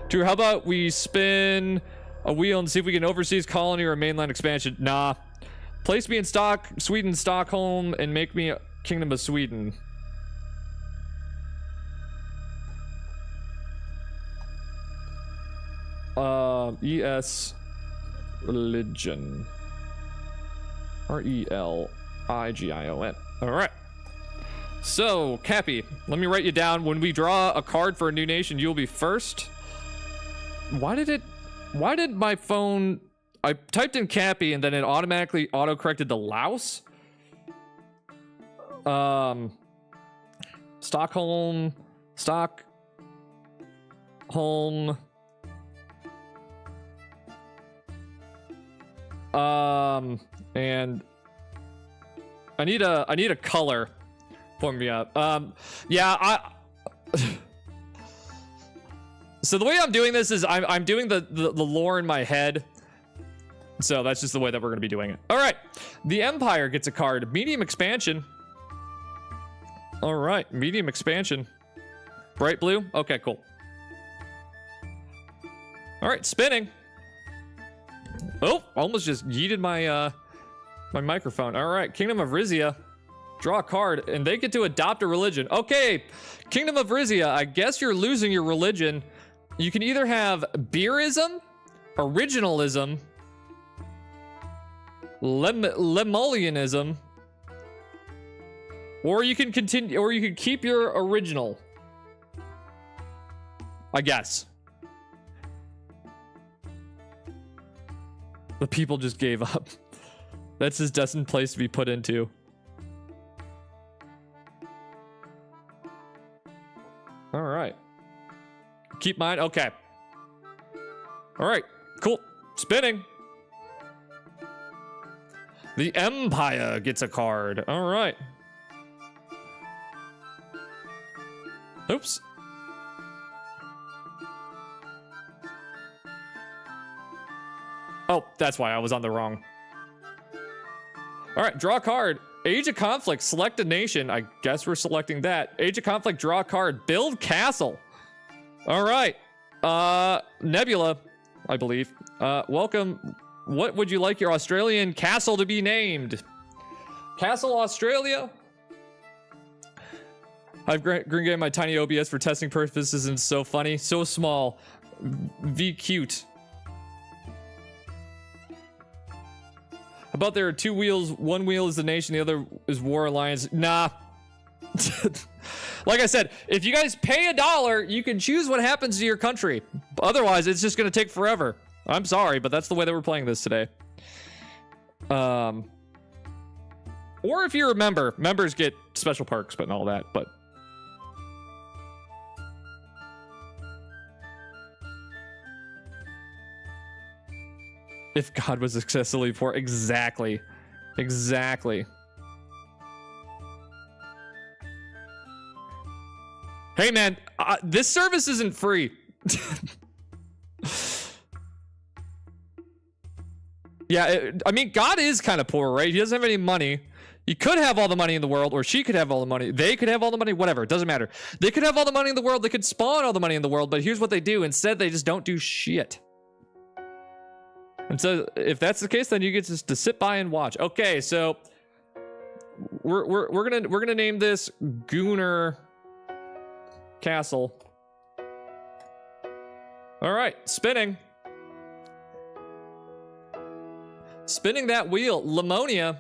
Drew, how about we spin a wheel and see if we can overseas colony or a mainland expansion? Nah. Place me in Sweden, Stockholm, and make me a Kingdom of Sweden. ES religion. RELIGION. All right. So, Cappy, let me write you down. When we draw a card for a new nation, you'll be first. Why did my phone... I typed in Cappy and then it automatically auto-corrected to Laos? Stockholm... And... I need a color. Form me up. Yeah, so the way I'm doing this is I'm doing the lore in my head. So that's just the way that we're gonna be doing it. All right, the Empire gets a card. Medium expansion. All right, medium expansion. Bright blue. Okay, cool. All right, spinning. Oh, almost just yeeted my my microphone. All right, Kingdom of Rizia. Draw a card, and they get to adopt a religion. Okay, Kingdom of Rizia, I guess you're losing your religion. You can either have beerism, originalism, Lemullianism, or you can continue, or you can keep your original. I guess. The people just gave up. That's his destined place to be put into. All right. Keep mine. Okay. All right. Cool. Spinning. The Empire gets a card. All right. Oops. Oh, that's why I was on the wrong. All right, draw a card. Age of Conflict, select a nation. I guess we're selecting that. Age of Conflict, draw a card. Build castle. All right. Nebula, I believe. Welcome. What would you like your Australian castle to be named? Castle Australia? I've green game my tiny OBS for testing purposes and it's so funny. So small. V cute. How about there are two wheels? One wheel is the nation, the other is war alliance. Nah. Like I said, if you guys pay $1, you can choose what happens to your country. Otherwise, it's just going to take forever. I'm sorry, but that's the way that we're playing this today. Or if you're a member, members get special perks, but and all that. But If God was excessively poor. Exactly. Exactly. Hey, man, this service isn't free. Yeah, I mean, God is kind of poor, right? He doesn't have any money. He could have all the money in the world, or she could have all the money. They could have all the money, whatever. It doesn't matter. They could have all the money in the world. They could spawn all the money in the world, but here's what they do. Instead, they just don't do shit. And so if that's the case, then you get just to sit by and watch. Okay, so we're gonna name this Gooner Castle. All right, spinning. Spinning that wheel. Lamonia.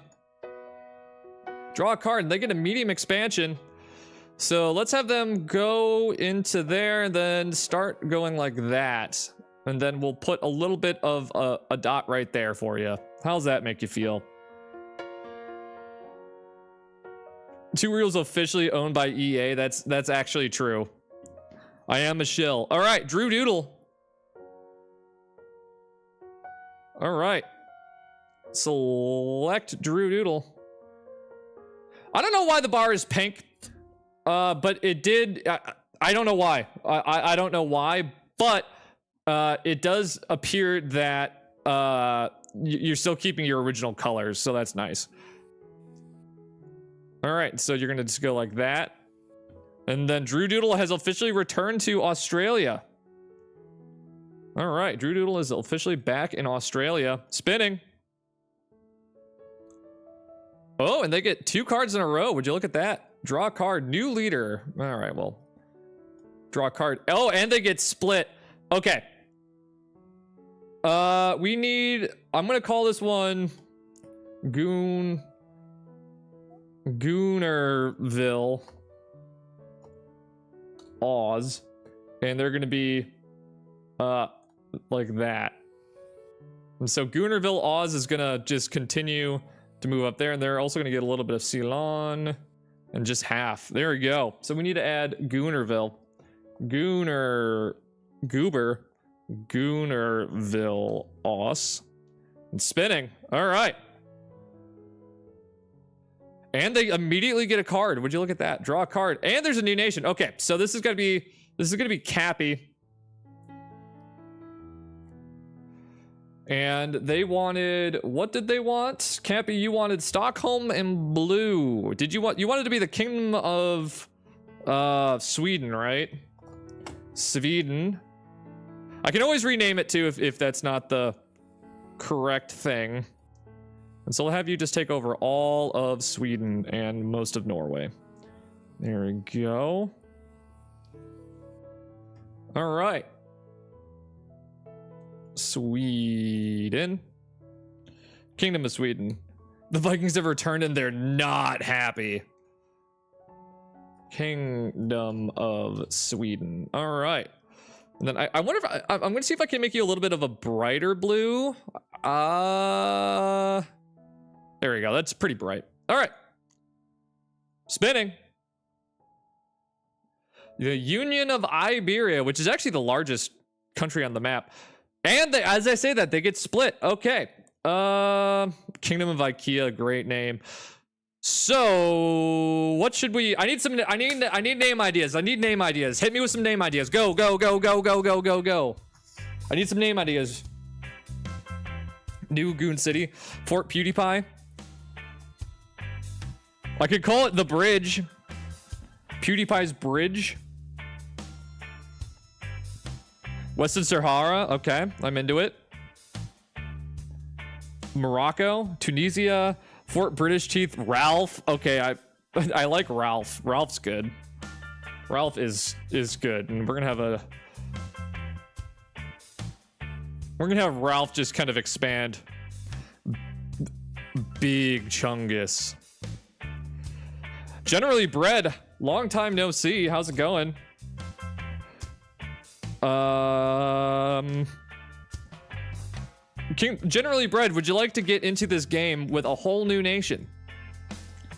Draw a card. They get a medium expansion. So let's have them go into there and then start going like that. And then we'll put a little bit of a dot right there for you. How's that make you feel? Two Wheels officially owned by EA. That's actually true. I am a shill. All right, Drew Doodle. All right. Select Drew Doodle. I don't know why the bar is pink, but it did. I don't know why. I don't know why, but it does appear that you're still keeping your original colors, so that's nice. All right, so you're gonna just go like that, and then Drew Doodle has officially returned to Australia. All right, Drew Doodle is officially back in Australia. Spinning. Oh, and they get 2 cards in a row. Would you look at that? Draw a card. New leader. All right, well. Draw a card. Oh, and they get split. Okay. We need... I'm going to call this one... Goonerville. Oz. And they're going to be... like that. And so Goonerville Oz is going to just continue... to move up there, and they're also going to get a little bit of Ceylon and just half. There we go. So we need to add Goonerville. Goonerville Os. And spinning. All right. And they immediately get a card. Would you look at that? Draw a card. And there's a new nation. Okay, so this is gonna be Cappy. And they wanted, what did they want? Cappy, you wanted Stockholm and blue. You wanted to be the Kingdom of Sweden, right? Sweden. I can always rename it too if that's not the correct thing. And so I'll have you just take over all of Sweden and most of Norway. There we go. All right. Sweden. Kingdom of Sweden. The Vikings have returned and they're not happy. Kingdom of Sweden. All right. And then I wonder if I'm going to see if I can make you a little bit of a brighter blue. There we go. That's pretty bright. All right. Spinning. The Union of Iberia, which is actually the largest country on the map. And they, as I say that, they get split. Okay. Kingdom of IKEA, great name. So, what should we... I need name ideas. I need name ideas. Hit me with some name ideas. Go, go, go, go, go, go, go, go. I need some name ideas. New Goon City. Fort PewDiePie. I could call it the Bridge. PewDiePie's Bridge. Western Sahara. Okay, I'm into it. Morocco. Tunisia. Fort British Teeth. Ralph. Okay, I like Ralph. Ralph's good. Ralph is good, and we're gonna have Ralph just kind of expand. Big Chungus. Generally Bred. Long time no see. How's it going? Generally Bred, would you like to get into this game with a whole new nation?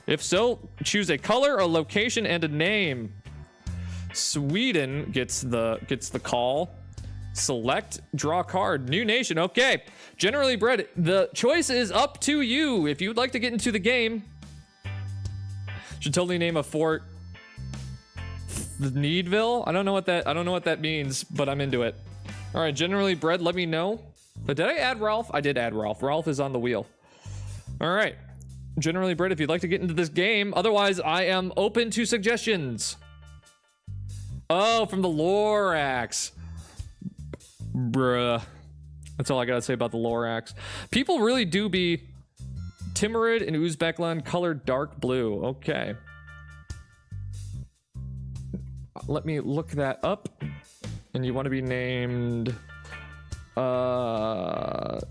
If so, choose a color, a location, and a name. Sweden gets the call. Select, draw card, new nation. Okay, generally bred. The choice is up to you. If you'd like to get into the game, should totally name a fort Needville. I don't know what that means, but I'm into it. All right, generally bred. Let me know. But did I add Ralph? I did add Ralph. Ralph is on the wheel. All right, generally bred. If you'd like to get into this game, otherwise I am open to suggestions. Oh, from the Lorax. Bruh. That's all I gotta say about the Lorax. People really do be Timurid and Uzbekland, colored dark blue. Okay. Let me look that up. And you want to be named Timurid.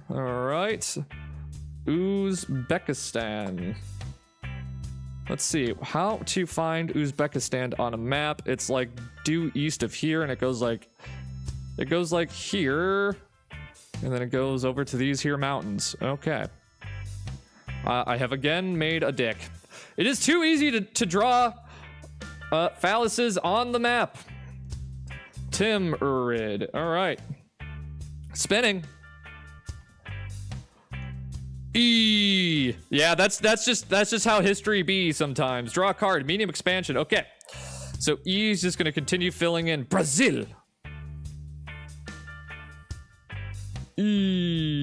All right. Uzbekistan. Let's see how to find Uzbekistan on a map. It's like due east of here, and it goes like here, and then it goes over to these here mountains. Okay. I have again made a dick. It is too easy to draw phalluses on the map. Timurid. All right. Spinning. E. Yeah, that's just how history be sometimes. Draw a card, medium expansion. Okay. So E is just gonna continue filling in. Brazil. E.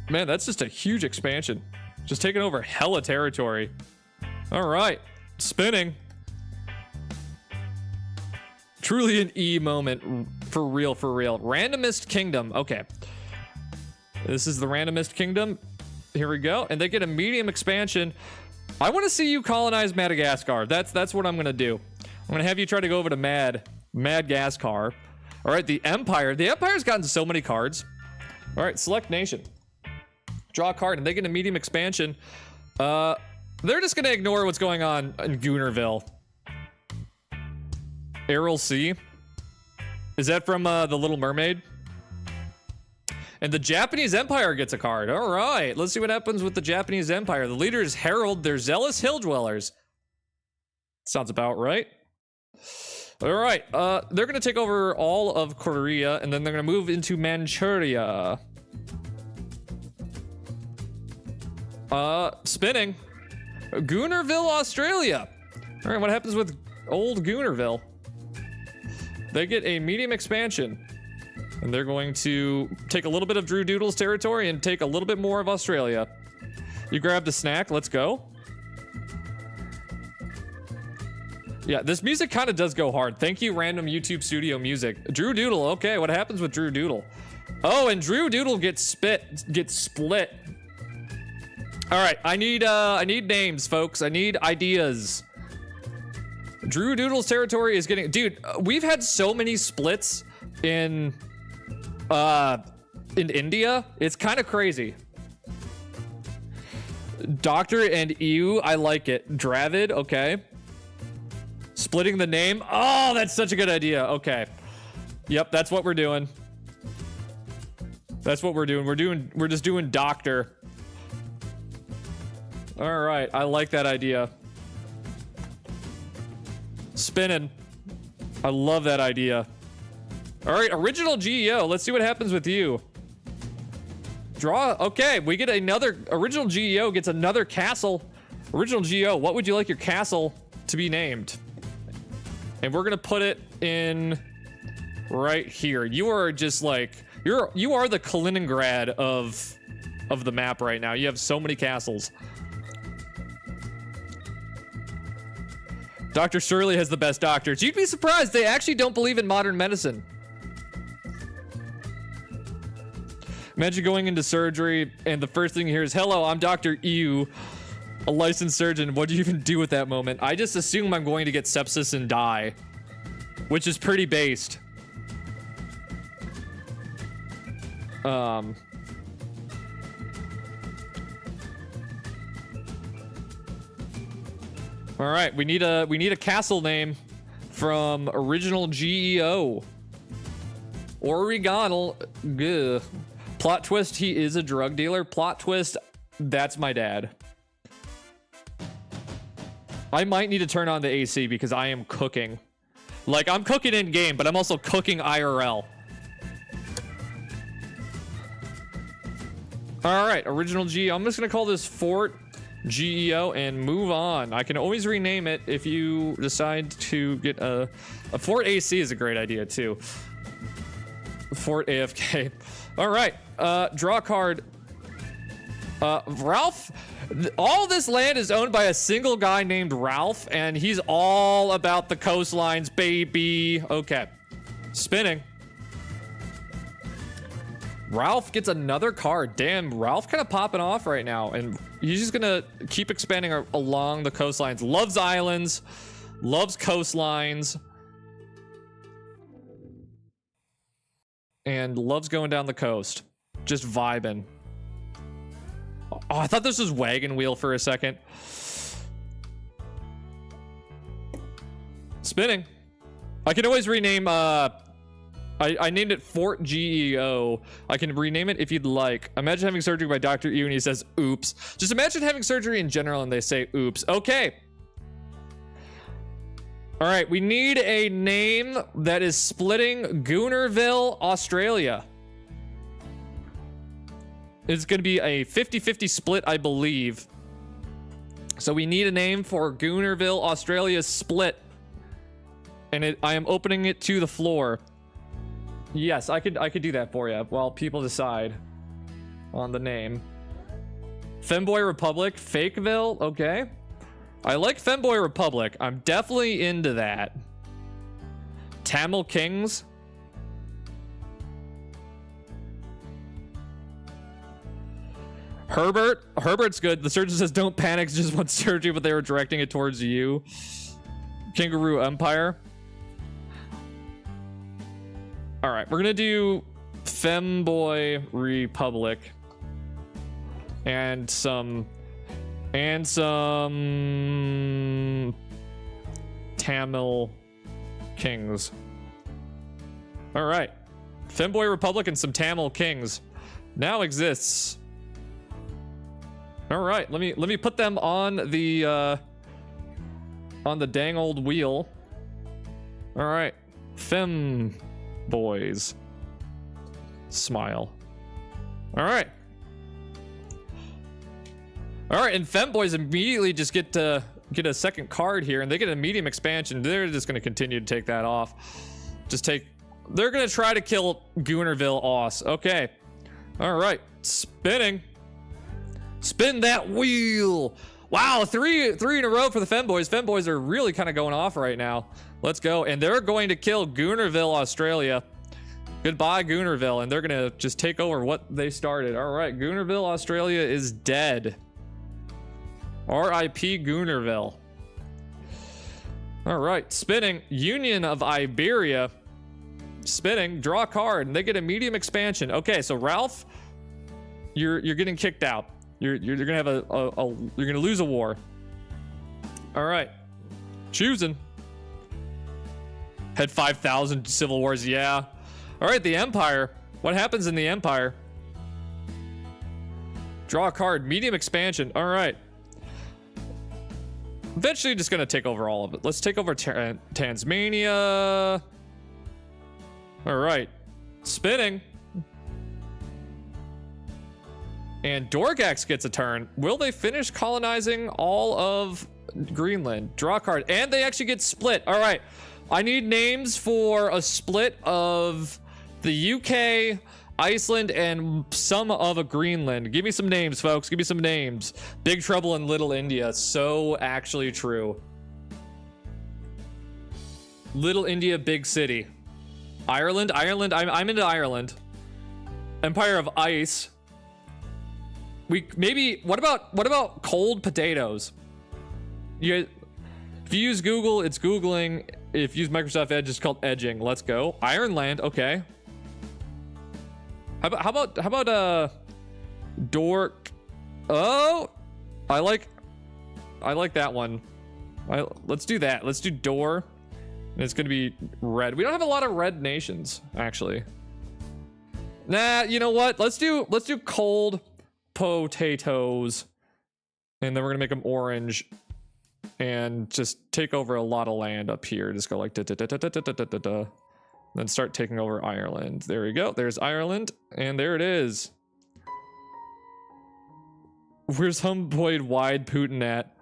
Man, that's just a huge expansion. Just taking over hella territory. All right. Spinning. Truly an E moment. For real, for real. Randomist Kingdom. Okay. This is the Randomist Kingdom. Here we go. And they get a medium expansion. I want to see you colonize Madagascar. That's what I'm going to do. I'm going to have you try to go over to Madagascar. All right, the Empire. The Empire's gotten so many cards. All right, select nation. Draw a card, and they get a medium expansion. They're just going to ignore what's going on in Goonerville. Aral Sea. Is that from The Little Mermaid? And the Japanese Empire gets a card. All right, let's see what happens with the Japanese Empire. The leaders herald their zealous hill dwellers. Sounds about right. All right, they're going to take over all of Korea, and then they're going to move into Manchuria. Spinning. Goonerville, Australia. All right, what happens with old Goonerville? They get a medium expansion, and they're going to take a little bit of Drew Doodle's territory and take a little bit more of Australia. You grabbed a snack. Let's go. Yeah, this music kind of does go hard. Thank you, random YouTube studio music. Drew Doodle. Okay, what happens with Drew Doodle? Oh, and Drew Doodle gets split. All right, I need names, folks. I need ideas. Drew Doodle's territory is getting... Dude, we've had so many splits in India. It's kind of crazy. Doctor and EU, I like it. Dravid, okay. Splitting the name. Oh, that's such a good idea. Okay. Yep, that's what we're doing. That's what we're doing. We're just doing doctor. All right, I like that idea. Spinning. I love that idea. All right, original GEO. Let's see what happens with you. Draw. Okay, we get another. Original GEO gets another castle. Original GEO, what would you like your castle to be named? And we're gonna put it in right here. You are just like you are the Kaliningrad of the map right now. You have so many castles. Dr. Shirley has the best doctors. You'd be surprised. They actually don't believe in modern medicine. Imagine going into surgery and the first thing you hear is, hello, I'm Dr. EU, a licensed surgeon. What do you even do at that moment? I just assume I'm going to get sepsis and die, which is pretty based. All right, we need a castle name from original GEO. Oregonal. Gah. Plot twist, he is a drug dealer. Plot twist, that's my dad. I might need to turn on the AC because I am cooking. Like, I'm cooking in game, but I'm also cooking IRL. All right, original G. I'm just gonna call this Fort GEO and move on. I can always rename it if you decide to get a Fort AC is a great idea too. Fort AFK. All right, draw a card. Ralph. All this land is owned by a single guy named Ralph, and he's all about the coastlines, baby. Okay, spinning. Ralph gets another card. Damn, Ralph kind of popping off right now, and he's just gonna keep expanding along the coastlines. Loves islands, loves coastlines, and loves going down the coast. Just vibing. Oh, I thought this was Wagon Wheel for a second. Spinning. I can always rename, I named it Fort GEO. I can rename it if you'd like. Imagine having surgery by Dr. E and he says, oops. Just imagine having surgery in general and they say, oops. Okay. All right, we need a name that is splitting Goonerville, Australia. It's going to be a 50-50 split, I believe. So we need a name for Goonerville, Australia's split. And I am opening it to the floor. Yes, I could do that for you while people decide on the name. Femboy Republic, Fakeville, okay. I like Femboy Republic. I'm definitely into that. Tamil Kings. Herbert's good. The surgeon says don't panic, just want surgery, but they were directing it towards you. Kangaroo Empire. All right, we're gonna do Femboy Republic and some Tamil Kings. All right, Femboy Republic and some Tamil Kings now exists. All right, let me put them on the dang old wheel. All right, Fem boys. Smile. All right. All right, and Femboys immediately just get a second card here, and they get a medium expansion. They're just going to continue to take that off. They're going to try to kill Goonerville Aus. Okay. All right, spinning. Spin that wheel. Wow, three in a row for the Femboys. Femboys are really kind of going off right now. Let's go. And they're going to kill Goonerville, Australia. Goodbye, Goonerville. And they're going to just take over what they started. All right, Goonerville, Australia is dead. R.I.P. Goonerville. All right, spinning. Union of Iberia. Spinning. Draw a card. And they get a medium expansion. Okay, so Ralph, you're getting kicked out. You're gonna have you're gonna lose a war. All right, choosing. Had 5,000 civil wars. Yeah. All right, the Empire. What happens in the Empire? Draw a card. Medium expansion. All right. Eventually, just gonna take over all of it. Let's take over Tasmania. All right, spinning. And Dorgax gets a turn. Will they finish colonizing all of Greenland? Draw a card. And they actually get split. All right. I need names for a split of the UK, Iceland, and some of a Greenland. Give me some names, folks. Give me some names. Big Trouble in Little India. So actually true. Little India, big city. Ireland. I'm into Ireland. Empire of Ice. What about cold potatoes? If you use Google, it's Googling. If you use Microsoft Edge, it's called edging. Let's go. Ironland, okay. How about Dork? Oh, I like that one. Let's do that. Let's do Door. And it's gonna be red. We don't have a lot of red nations, actually. Nah, you know what? Let's do cold potatoes, and then we're gonna make them orange. and just take over a lot of land up here. Just go like da da da da da da da da da. Then start taking over Ireland. There we go. There's Ireland, and there it is. Where's humboid wide Putin at?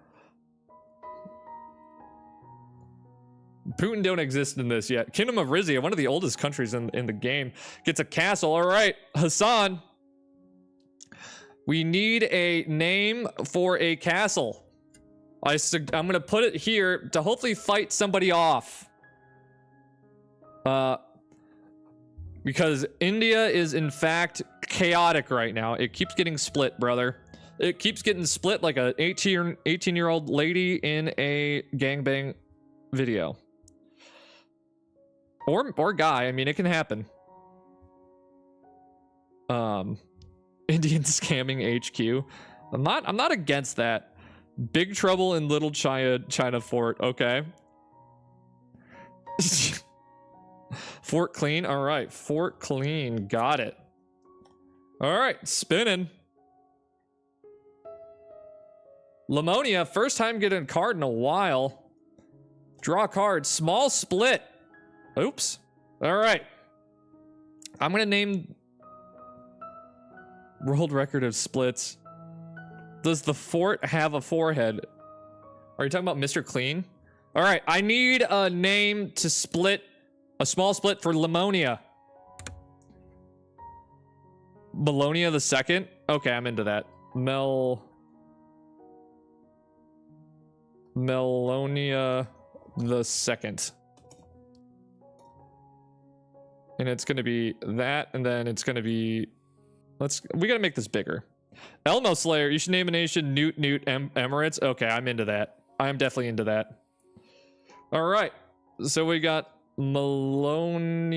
Putin don't exist in this yet. Kingdom of Rizia, one of the oldest countries in the game, gets a castle. All right, Hassan. We need a name for a castle. I'm gonna put it here to hopefully fight somebody off. Because India is in fact chaotic right now. It keeps getting split, brother. It keeps getting split like a 18-year-old lady in a gangbang video. Or guy. I mean, it can happen. Indian scamming HQ. I'm not against that. Big trouble in Little China Fort. Okay. Fort Clean. All right. Fort Clean. Got it. All right. Spinning. Lamonia. First time getting a card in a while. Draw a card. Small split. Oops. All right. I'm going to name world record of splits. Does the fort have a forehead? Are you talking about Mr. Clean? All right. I need a name to split. A small split for Lamonia. Melonia the second? Okay, I'm into that. Melonia the second. And it's gonna be that, and then it's gonna be... we gotta make this bigger. Elmo Slayer, you should name a nation Newt Emirates. Okay, I'm into that. I'm definitely into that. All right, so we got Melonia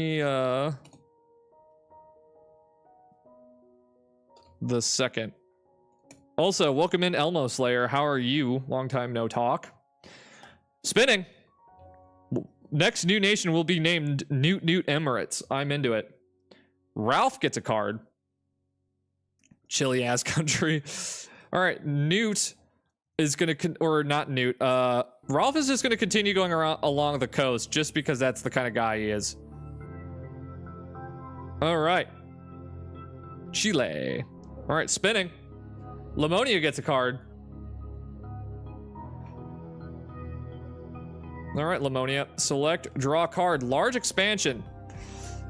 the second. Also, welcome in Elmo Slayer. How are you? Long time no talk. Spinning. Next new nation will be named Newt Emirates. I'm into it. Ralph gets a card. Chilly ass country. All right, Newt is gonna or not Newt. Ralph is just gonna continue going around along the coast just because that's the kind of guy he is. All right, Chile. All right, spinning. Lamonia gets a card. All right, Lamonia. Select, draw a card. Large expansion.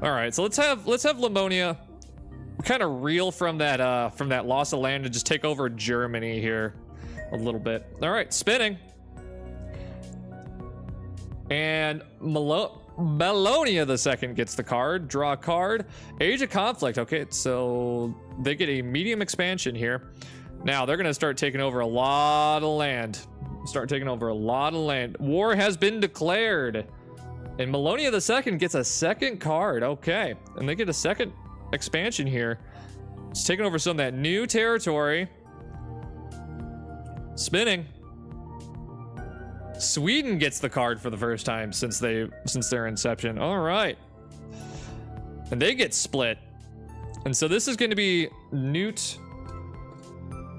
All right, so let's have Lamonia kind of reel from that loss of land and just take over Germany here a little bit. All right, spinning. And Melonia the second gets the card. Draw a card. Age of conflict. Okay, so they get a medium expansion here. Now they're gonna start taking over a lot of land. War has been declared. And Melonia the second gets a second card. Okay, and they get a second expansion here. It's taking over some of that new territory. Spinning. Sweden gets the card for the first time since their inception. All right, and they get split. And so this is going to be Newt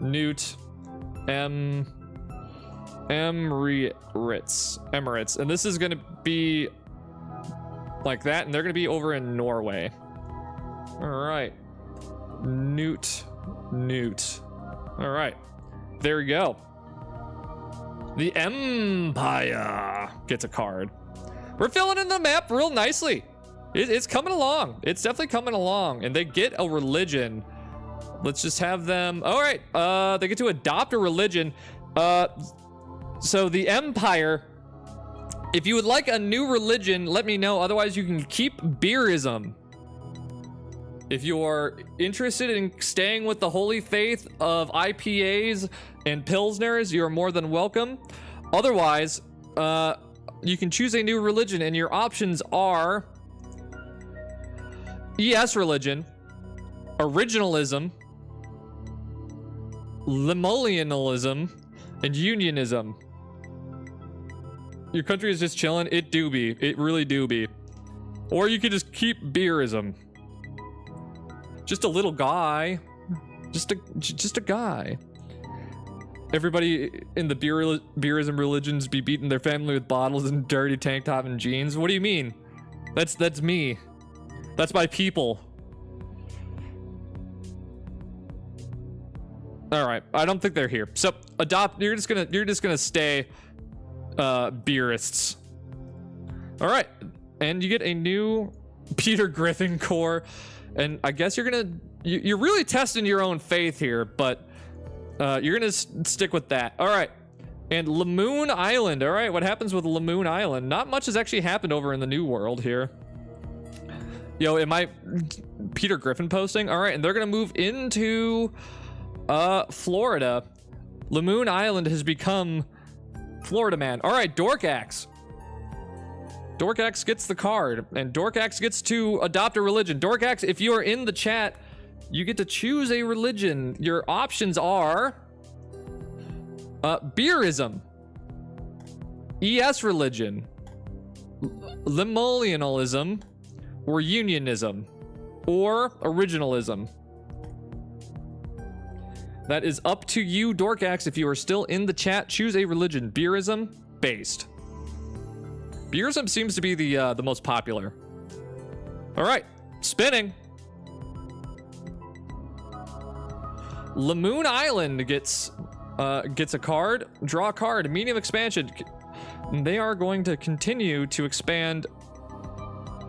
Emirates, and this is going to be like that, and they're going to be over in Norway. All right, Newt. All right, there we go. The Empire gets a card. We're filling in the map real nicely. It's coming along. It's definitely coming along, and they get a religion. Let's just have them. All right, they get to adopt a religion. So the Empire, if you would like a new religion, let me know. Otherwise, you can keep beerism. If you are interested in staying with the holy faith of IPAs and Pilsners, you're more than welcome. Otherwise, you can choose a new religion, and your options are ES religion, originalism, Lemolianalism, and unionism. Your country is just chilling. It do be. It really do be. Or you could just keep beerism. Just a little guy. Just a guy. Everybody in the beerism religions be beating their family with bottles and dirty tank top and jeans. What do you mean? That's me. That's my people. All right, I don't think they're here. So adopt. You're just gonna stay beerists. All right, and you get a new Peter Griffin core, and I guess you're really testing your own faith here, but you're gonna stick with that. All right, and Lamoon Island. All right, what happens with Lamoon Island? Not much has actually happened over in the New World here. Yo, am I Peter Griffin posting? All right, and they're gonna move into Florida. Lamoon Island has become Florida man. All right, Dorkax. Dorkax gets the card, and Dorkax gets to adopt a religion. Dorkax, if you are in the chat, you get to choose a religion. Your options are beerism, ES religion, lemolianalism, or unionism, or originalism. That is up to you, Dorkax. If you are still in the chat, choose a religion. Beerism, based. Beerism seems to be the most popular. All right, spinning. Lamoon Island gets a card. Draw a card. Medium expansion. They are going to continue to expand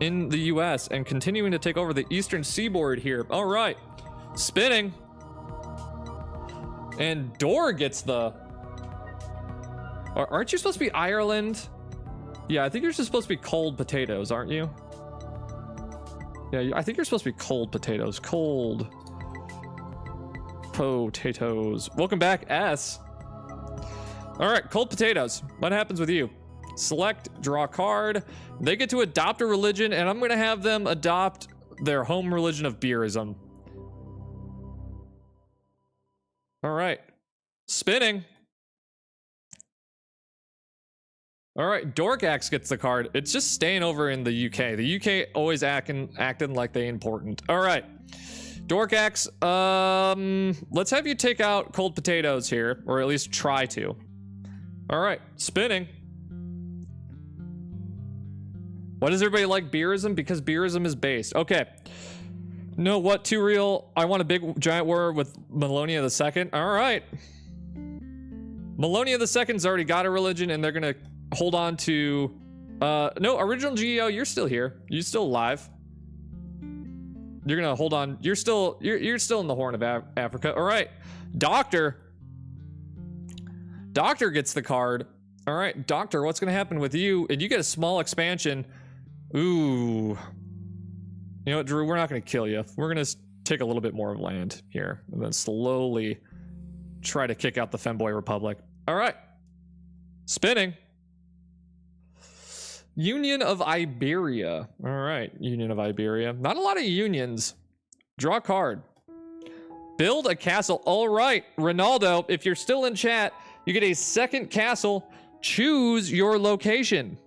in the U.S. and continuing to take over the eastern seaboard here. All right, spinning. And Dor gets the... Aren't you supposed to be Ireland? Yeah, I think you're just supposed to be cold potatoes, aren't you? Yeah, I think you're supposed to be cold potatoes. Cold potatoes. Welcome back, S. All right, cold potatoes. What happens with you? Select, draw a card. They get to adopt a religion, and I'm going to have them adopt their home religion of beerism. All right, spinning. All right, Dorkax gets the card. It's just staying over in the UK. The UK always acting like they important. All right, Dorkax, let's have you take out cold potatoes here, or at least try to. All right, spinning. Why does everybody like beerism? Because beerism is based. Okay. No, what? Too real? I want a big giant war with Melonia II. All right. Melonia II's already got a religion, and they're gonna hold on to. No, original GEO. You're still here. You're still alive. You're gonna hold on. You're still in the Horn of Africa. All right. Doctor gets the card. All right, Doctor. What's gonna happen with you? And you get a small expansion. Ooh. You know what, Drew? We're not going to kill you. We're going to take a little bit more of land here and then slowly try to kick out the Femboy Republic. All right. Spinning. Union of Iberia. All right. Union of Iberia. Not a lot of unions. Draw a card. Build a castle. All right. Ronaldo, if you're still in chat, you get a second castle. Choose your location.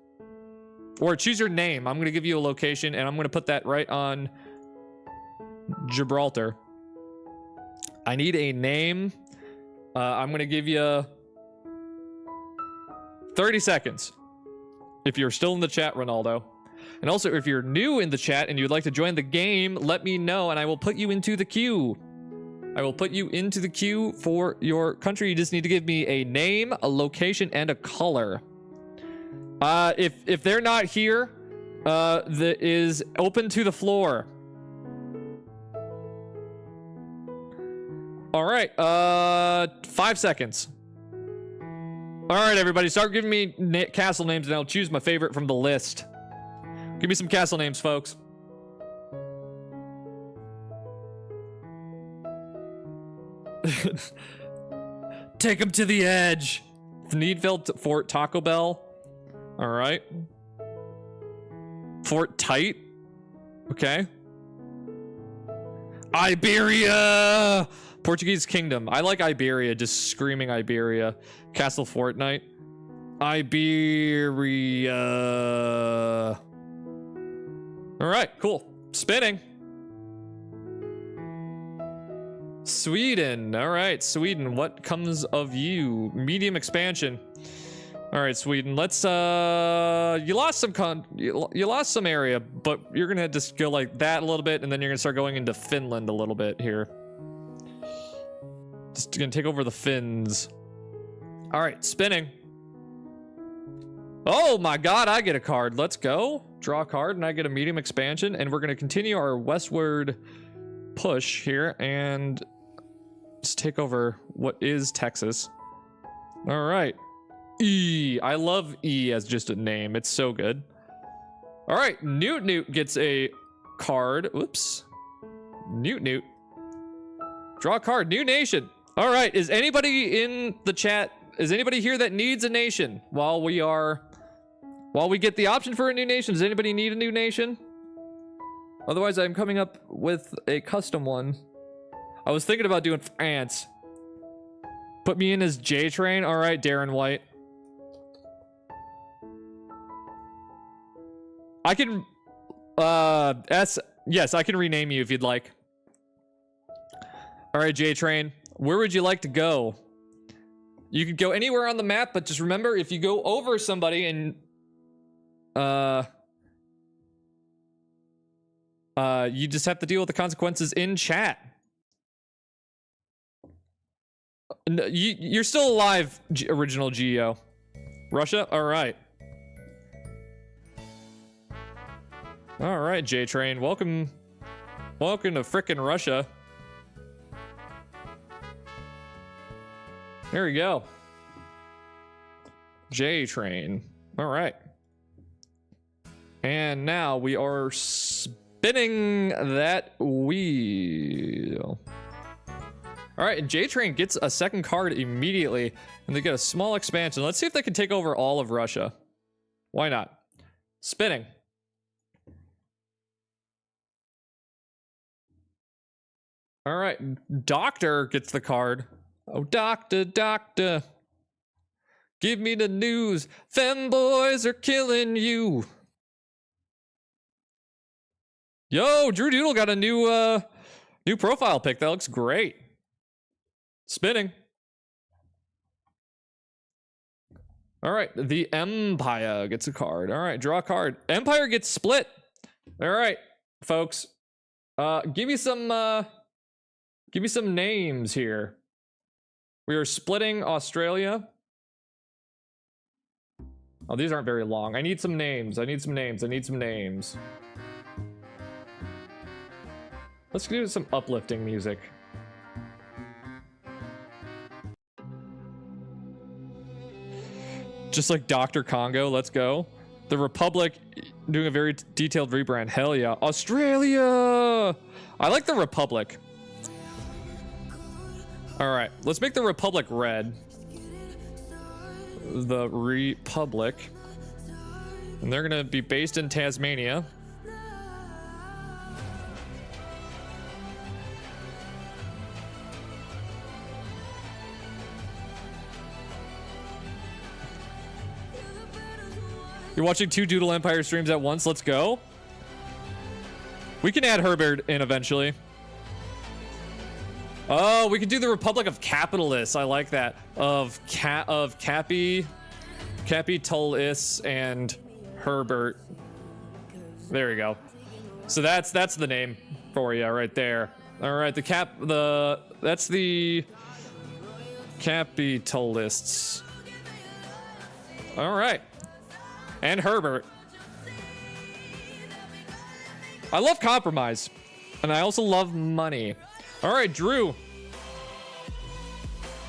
Or choose your name. I'm going to give you a location, and I'm going to put that right on Gibraltar. I need a name. I'm going to give you 30 seconds. If you're still in the chat, Ronaldo. And also, if you're new in the chat and you'd like to join the game, let me know, and I will put you into the queue. I will put you into the queue for your country. You just need to give me a name, a location, and a color. If they're not here, that is open to the floor. All right, 5 seconds. All right, everybody, start giving me castle names, and I'll choose my favorite from the list. Give me some castle names, folks. Take them to the edge. Thneedville Fort Taco Bell. All right. Fort Tight. Okay. Iberia. Portuguese Kingdom. I like Iberia. Just screaming Iberia. Castle Fortnite. Iberia. All right. Cool. Spinning. Sweden. All right, Sweden. What comes of you? Medium expansion. All right, Sweden. Let's you lost some area, but you're gonna just go like that a little bit, and then you're gonna start going into Finland a little bit here. Just gonna take over the Finns. All right, spinning. Oh my God, I get a card. Let's go. Draw a card, and I get a medium expansion, and we're gonna continue our westward push here, and just take over what is Texas. All right. E. I love E as just a name. It's so good. All right. Newt gets a card. Oops. Newt. Draw a card. New nation. All right. Is anybody in the chat? Is anybody here that needs a nation while we get the option for a new nation? Does anybody need a new nation? Otherwise, I'm coming up with a custom one. I was thinking about doing France. Put me in as J-Train. All right, Darren White. I can, yes, I can rename you if you'd like. All right, J-Train. Where would you like to go? You could go anywhere on the map, but just remember, if you go over somebody and, you just have to deal with the consequences in chat. No, you're still alive, original Geo. Russia? All right. All right, J-Train. Welcome to frickin' Russia. There we go. J-Train. All right. And now we are spinning that wheel. All right, and J-Train gets a second card immediately, and they get a small expansion. Let's see if they can take over all of Russia. Why not? Spinning. All right, Doctor gets the card. Oh, doctor. Give me the news. Femboys are killing you. Yo, Drew Doodle got a new profile pic. That looks great. Spinning. All right, the Empire gets a card. All right, draw a card. Empire gets split. All right, folks. Give me some names here. We are splitting Australia. Oh, these aren't very long. I need some names. Let's do some uplifting music. Just like Dr. Congo, let's go. The Republic doing a very detailed rebrand. Hell yeah. Australia! I like the Republic. All right, let's make the Republic red. The Republic. And they're gonna be based in Tasmania. You're watching 2 Doodle Empire streams at once. Let's go. We can add Herbert in eventually. Oh, we could do the Republic of Capitalists. I like that. Of Capitalis and Herbert. There you go. So that's the name for you right there. All right, that's the Capitalists. All right. And Herbert. I love compromise. And I also love money. All right, Drew.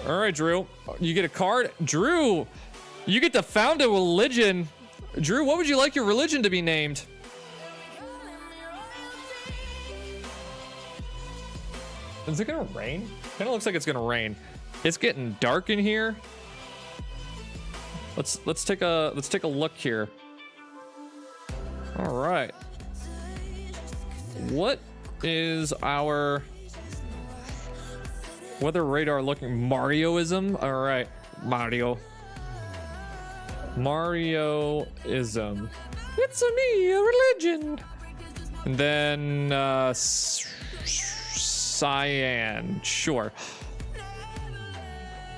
All right, Drew. You get a card. Drew, you get to found a religion. Drew, what would you like your religion to be named? Is it gonna rain? Kind of looks like it's gonna rain. It's getting dark in here. Let's take a look here. All right. What is our weather radar looking? Marioism. All right, Marioism. It's me, a religion. And then Cyan. Sure.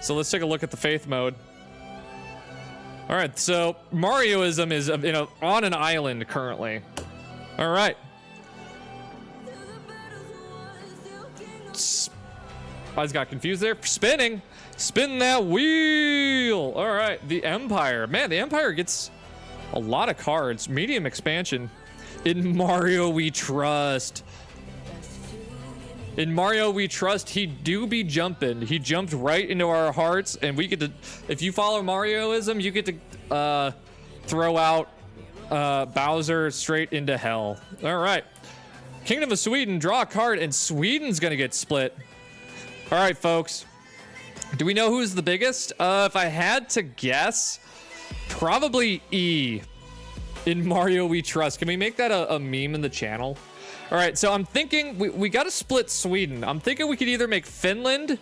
So let's take a look at the faith mode. All right, so Marioism is on an island currently. All right. I just got confused there. Spinning. Spin that wheel. All right, the Empire. Man, the Empire gets a lot of cards. Medium expansion. In Mario we trust. In Mario we trust. He do be jumping. He jumped right into our hearts, and we get to, if you follow Marioism, you get to throw out Bowser straight into hell. All right. Kingdom of Sweden, draw a card, and Sweden's gonna get split. All right, folks. Do we know who's the biggest? If I had to guess, probably E. In Mario we trust. Can we make that a meme in the channel? All right, so I'm thinking we got to split Sweden. I'm thinking we could either make Finland.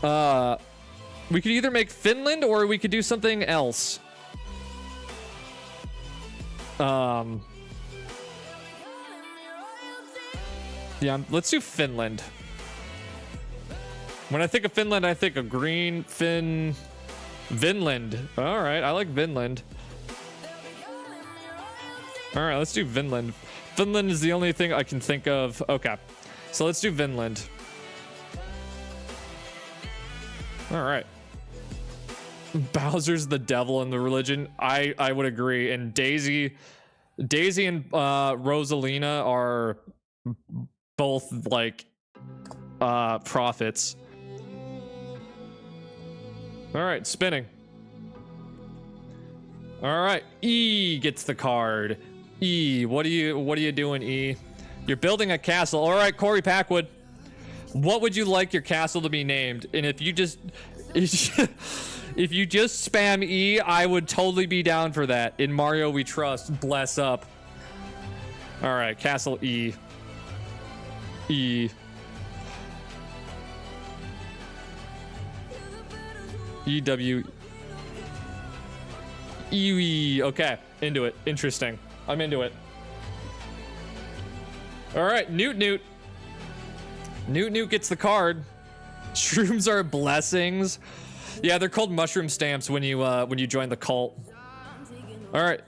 We could either make Finland or we could do something else. Yeah, let's do Finland. When I think of Finland, I think of green Vinland. All right, I like Vinland. All right, let's do Vinland. Finland is the only thing I can think of. Okay, so let's do Vinland. All right. Bowser's the devil in the religion. I would agree. And Daisy and Rosalina are both like prophets. All right, spinning. All right, E gets the card. E, what are you doing, E? You're building a castle. All right, Corey Packwood. What would you like your castle to be named? And if you just if you just spam E, I would totally be down for that. In Mario we trust. Bless up. All right, Castle E. E. EW. E. Okay, into it. Interesting. I'm into it. All right, Newt. Newt gets the card. Shrooms are blessings. Yeah, they're called mushroom stamps when you join the cult. All right.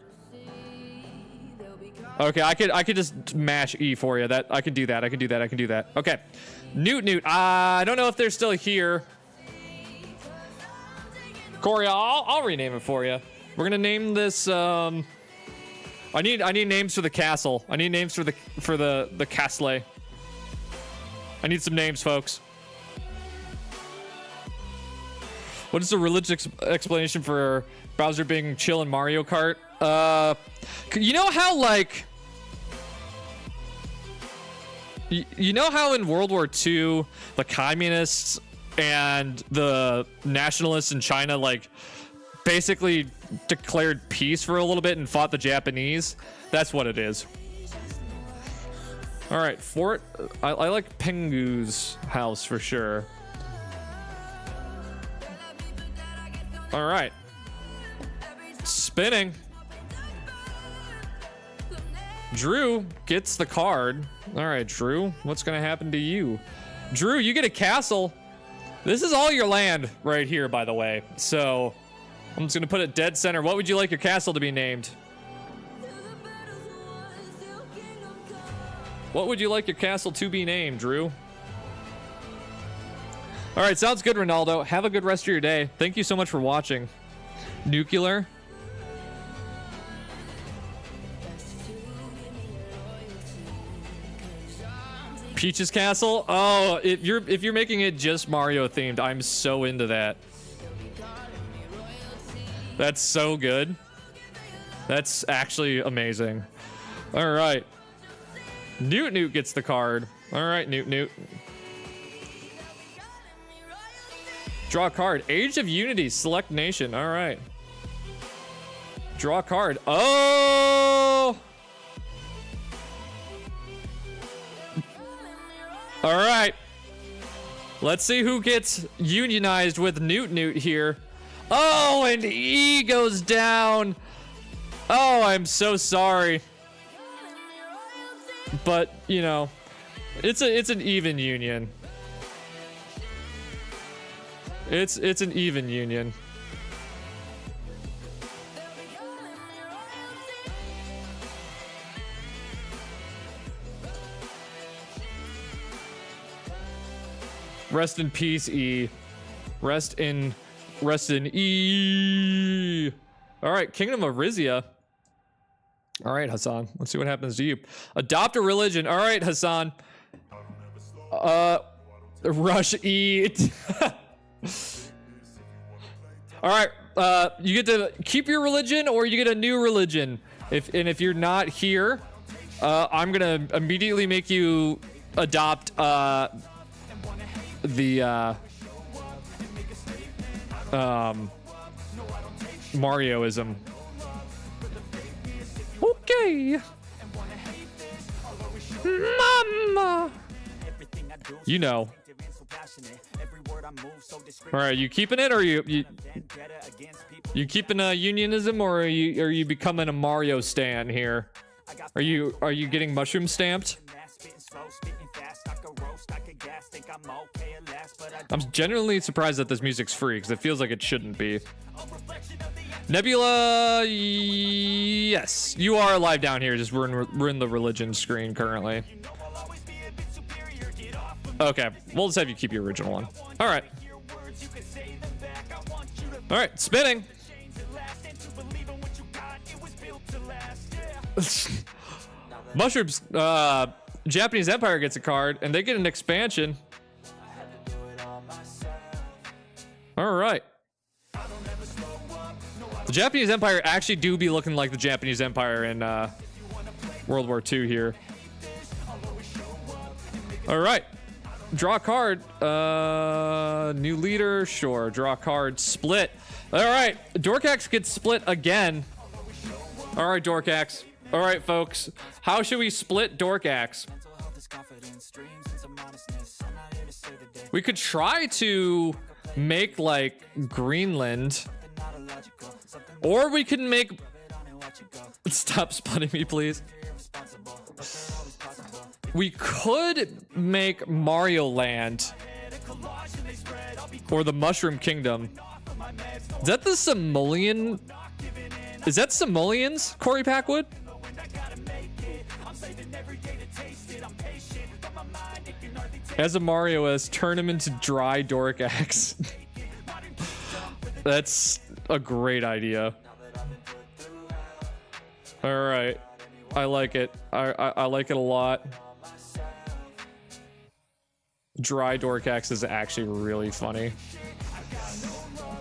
Okay, I could just mash E for you. That I can do that. I can do that. Okay, Newt. I don't know if they're still here. Corey, I'll rename it for you. We're gonna name this. I need names for the castle. I need names for the castle. I need some names, folks. What is the religious explanation for Bowser being chill in Mario Kart? You know how like, you know how in World War II the communists and the nationalists in China like basically declared peace for a little bit and fought the Japanese? That's what it is. All right, Fort. I like Pengu's house for sure. All right. Spinning. Drew gets the card. All right, Drew, what's gonna happen to you? Drew, you get a castle. This is all your land right here, by the way. So I'm just gonna put it dead center. What would you like your castle to be named? What would you like your castle to be named, Drew? All right, sounds good, Ronaldo. Have a good rest of your day. Thank you so much for watching. Nuclear. Peach's Castle. Oh, if you're making it just Mario themed, I'm so into that. That's so good. That's actually amazing. All right. Newt gets the card. All right, Newt. Draw a card. Age of Unity. Select nation. All right. Draw a card. Oh! All right. Let's see who gets unionized with Newt here. Oh, and E goes down. Oh, I'm so sorry. but you know, it's an even union. It's an even union. Rest in peace, E. Rest in E. All right, Kingdom of Rizia. All right, Hassan. Let's see what happens to you. Adopt a religion. All right, Hassan. Rush E. All right. You get to keep your religion, or you get a new religion. If you're not here, I'm gonna immediately make you adopt the Marioism. Okay. Mama. You know. All right, you keeping it, or you keeping unionism, or are you becoming a Mario stan here? Are you getting mushroom stamped? I'm genuinely surprised that this music's free, because it feels like it shouldn't be. Nebula, yes, you are alive down here. Just we're in the religion screen currently. Okay, we'll just have you keep your original one. All right. All right, spinning. Mushrooms. Japanese Empire gets a card, and they get an expansion. All right. The Japanese Empire actually do be looking like the Japanese Empire in World War II here. All right. Draw a card. New leader. Sure. Draw a card. Split. All right. Dorkax gets split again. All right, Dorkax. All right, folks. How should we split Dorkax? We could try to make like Greenland, or we can make. Stop splitting me, please. We could make Mario Land or the Mushroom Kingdom. Is that the Simoleon? Is that Simoleons, Corey Packwood? As a Marioist, turn him into dry Dorkax. That's a great idea. All right, I like it. I like it a lot. Dry Dorkax is actually really funny.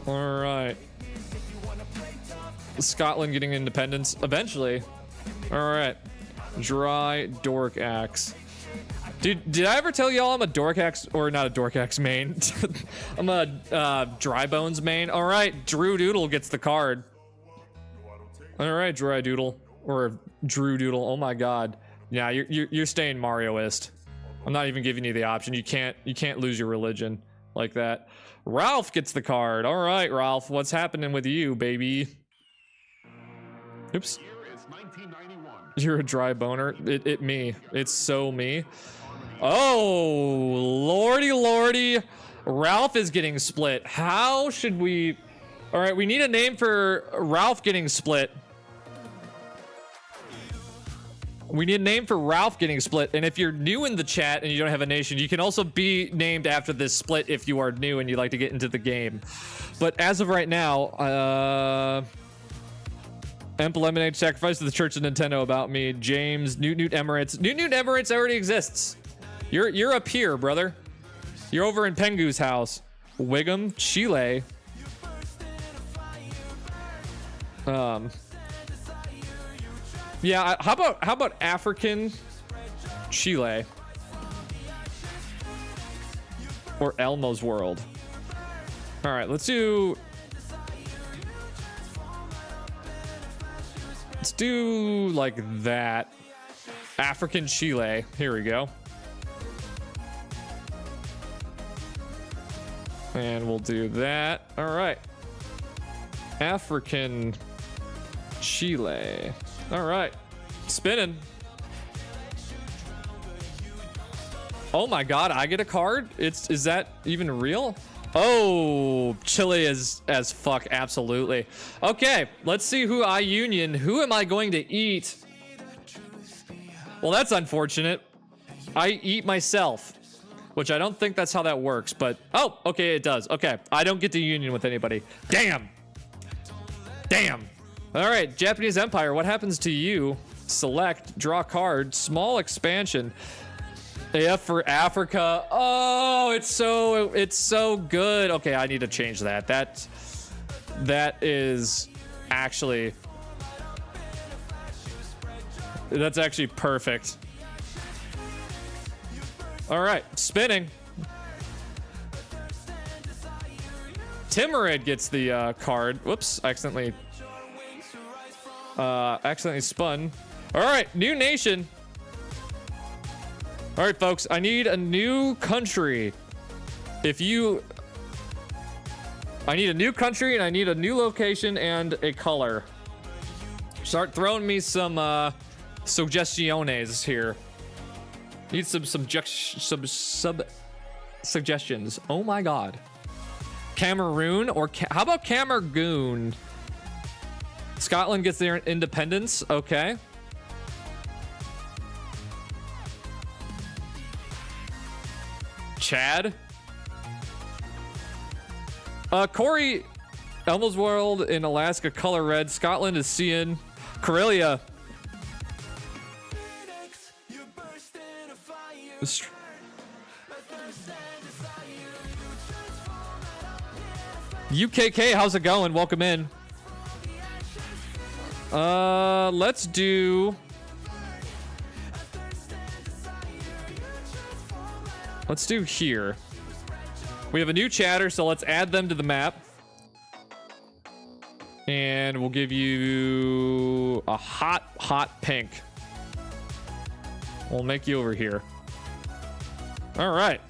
All right. Scotland getting independence eventually. All right. Dry Dorkax. Dude, did I ever tell y'all I'm a Dorkax, or not a Dorkax main? I'm a Dry Bones main. All right, Drew Doodle gets the card. All right, Dry Doodle, or Drew Doodle. Oh my God. Yeah, you're staying Marioist. I'm not even giving you the option. You can't lose your religion like that. Ralph gets the card. All right, Ralph, what's happening with you, baby? Oops. You're a dry boner. It me. It's so me. Oh, lordy. Ralph is getting split. How should we... All right, we need a name for Ralph getting split. We need a name for Ralph getting split. And if you're new in the chat and you don't have a nation, you can also be named after this split if you are new and you like to get into the game. But as of right now, Emp Lemonade, sacrifice to the Church of Nintendo about me. James, Newt Emirates. Newt Emirates already exists. You're up here, brother. You're over in Pengu's house. Wiggum, Chile. Yeah, how about African Chile? Or Elmo's World. All right, let's do like that. African Chile. Here we go. And we'll do that. All right. African Chile. All right. Spinning. Oh my god, I get a card? Is that even real? Oh, Chile is as fuck, absolutely. Okay, let's see who I union. Who am I going to eat? Well, that's unfortunate. I eat myself, which I don't think that's how that works, but oh, okay, it does. Okay, I don't get to union with anybody. Damn. Damn. All right, Japanese Empire, what happens to you? Select, draw card, small expansion. F for Africa. Oh, it's so good. Okay, I need to change that. That is actually, that's actually perfect. All right, spinning. Timurid gets the card. Whoops, accidentally spun. All right, new nation. All right, folks, I need a new country. I need a new country and I need a new location and a color. Start throwing me some suggestiones here. Need some suggestions. Oh my god. Cameroon or how about Cameroon? Scotland gets their independence. Okay. Chad. Corey, Elmo's World in Alaska, color red. Scotland is cyan. Karelia. UKK, how's it going? Welcome in. Let's do here. We have a new chatter, so let's add them to the map. And we'll give you a hot pink. We'll make you over here. All right.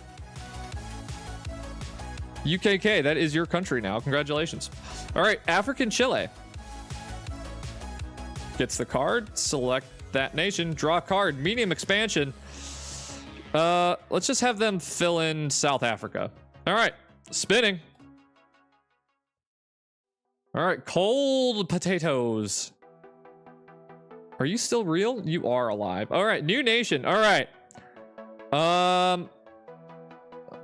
UKK, that is your country now. Congratulations. All right, African Chile. Gets the card, select that nation, draw a card, medium expansion. Let's just have them fill in South Africa. All right, spinning. All right, cold potatoes. Are you still real? You are alive. All right, new nation. All right. I